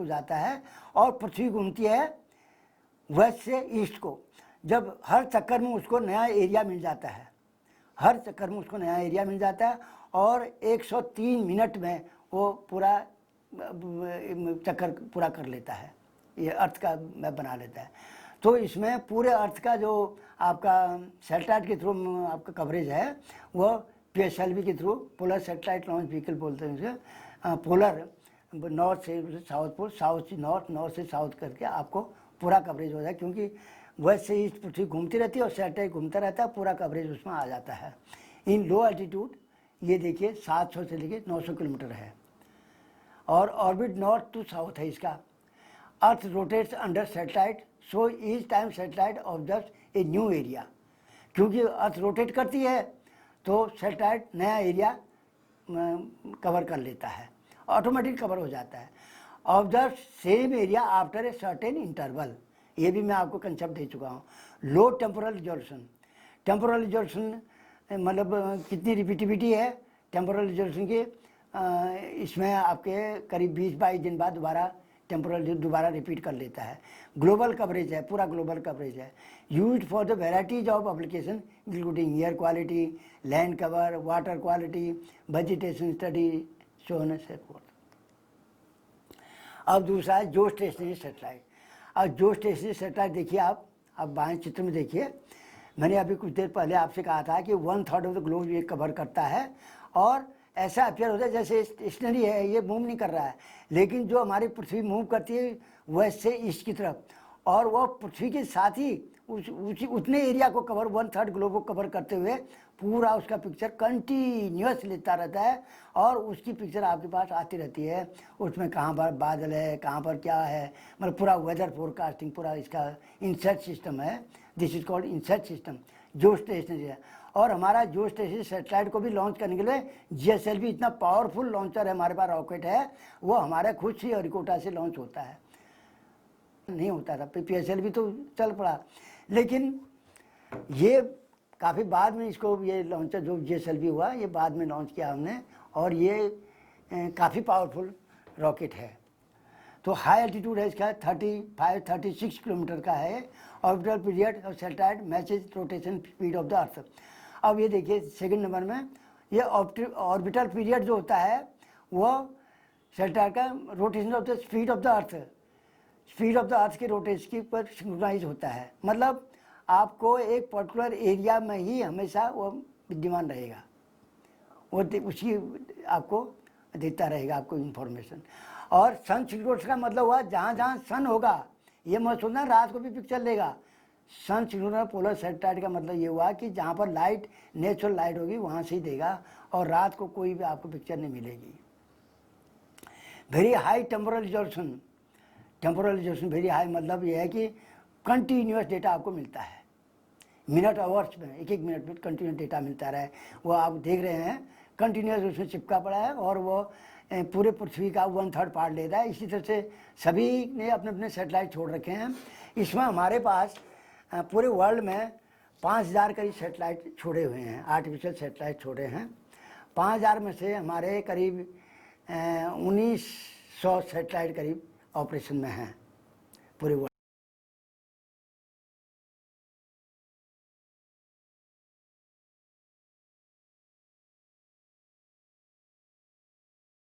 जाता है, और पृथ्वी घूमती है वेस्ट से ईस्ट को। जब हर चक्कर में उसको नया एरिया मिल जाता है, और 103 मिनट में वो पूरा चक्कर पूरा कर लेता है, ये अर्थ का मैप बना लेता है। तो इसमें पूरे अर्थ का जो आपका सैटेलाइट के थ्रू आपका कवरेज है, वो PSLV के through, polar satellite launch vehicle बोलते हैं उसे। पोलर नॉर्थ से साउथ पोल, साउथ से नॉर्थ, नॉर्थ से साउथ करके आपको पूरा कवरेज हो जाए, क्योंकि वेस्ट से ईस्ट पृथ्वी घूमती रहती है और सैटेलाइट घूमता रहता है, पूरा कवरेज उसमें आ जाता है। इन लो एल्टीट्यूड ये देखिए 700 से लेके 900 किलोमीटर है, और ऑर्बिट नॉर्थ टू साउथ है इसका। अर्थ rotates under satellite so each time satellite observes a new area. क्योंकि अर्थ रोटेट करती है तो सैटेलाइट नया एरिया कवर कर लेता है, ऑटोमेटिक कवर हो जाता है। Observe same area after a certain interval, ये भी मैं आपको कंसेप्ट दे चुका हूँ। लो टेम्पोरल रिजोल्यूशन, टेम्पोरल रिजोल्यूशन मतलब कितनी रिपीटिविटी है टेम्पोरल रिजोल्यूशन की, इसमें आपके करीब 20-22 दिन बाद दोबारा रिपीट कर लेता है। ग्लोबल कवरेज है, पूरा ग्लोबल कवरेज है। Used for the varieties of application including air quality, land cover, water quality, vegetation study, so on and so fourth. अब दूसरा है जो स्टेशनरी सैटेलाइट। अब जो स्टेशनरी सैटेलाइट देखिए आप बाएं चित्र में देखिए, मैंने अभी कुछ देर पहले आपसे कहा था कि 1/3 ऑफ द ग्लोब ये कवर करता है और ऐसा अपियर होता है जैसे स्टेशनरी है, ये मूव नहीं कर रहा है। लेकिन जो हमारी पृथ्वी मूव करती है वैसे ईस्ट की तरफ, और वह पृथ्वी के साथ ही उतने एरिया को कवर 1/3 ग्लोब को कवर करते हुए पूरा उसका पिक्चर कंटिन्यूस लेता रहता है और उसकी पिक्चर आपके पास आती रहती है। उसमें कहाँ पर बादल है, कहाँ पर क्या है, मतलब पूरा वेदर फोरकास्टिंग, पूरा इसका इनसेट सिस्टम है। This is called INSAT system, जो स्टेशनरी है। और हमारा जो स्टेशनरी सैटेलाइट को भी लॉन्च करने के लिए GSLV इतना पावरफुल लॉन्चर है, हमारे पास रॉकेट है, वो हमारे खुद से श्रीहरिकोटा से लॉन्च होता है, नहीं होता था। PSLV तो चल पड़ा, लेकिन ये काफ़ी बाद में इसको ये लॉन्चर जो GSLV हुआ ये बाद में लॉन्च किया हमने, और ये काफ़ी पावरफुल रॉकेट है। तो हाई एल्टीट्यूड है इसका 35-36 किलोमीटर का है। Orbital period of satellite matches rotation speed of the अर्थ। अब ये देखिए सेकंड नंबर में, ये ऑर्बिटल पीरियड जो होता है वो सैटेलाइट का rotation of the speed of the earth, speed of the अर्थ के रोटेशन के पर सिंक्रोनाइज होता है। मतलब आपको एक पर्टिकुलर एरिया में ही हमेशा वो विद्यमान रहेगा, वो उसी आपको देता रहेगा आपको इन्फॉर्मेशन। और सन सिंक्रोनस का मतलब हुआ जहाँ जहाँ सन होगा, ये मत सोचना रात को भी पिक्चर लेगा। सन सिंक्रोनस पोलर सैटेलाइट का मतलब ये हुआ कि जहाँ पर लाइट, नेचुरल लाइट होगी वहाँ से ही देगा, और रात को कोई भी आपको पिक्चर नहीं मिलेगी। Very high temporal resolution, temporal resolution very high मतलब ये है कि कंटिन्यूस डेटा आपको मिलता है, मिनट आवर्स में, एक मिनट में कंटिन्यूस डेटा मिलता रहा है। वो आप देख रहे हैं कंटिन्यूस उसमें चिपका पड़ा है, और वो पूरे पृथ्वी का 1/3 पार्ट ले रहा है। इसी तरह से सभी ने अपने अपने सैटेलाइट छोड़ रखे हैं। इसमें हमारे पास पूरे वर्ल्ड में 5000 करीब सैटेलाइट छोड़े हुए हैं, आर्टिफिशियल सैटेलाइट छोड़े हैं। 5000 में से हमारे करीब 1900 सैटेलाइट करीब ऑपरेशन में हैं पूरे वर्ल्ड।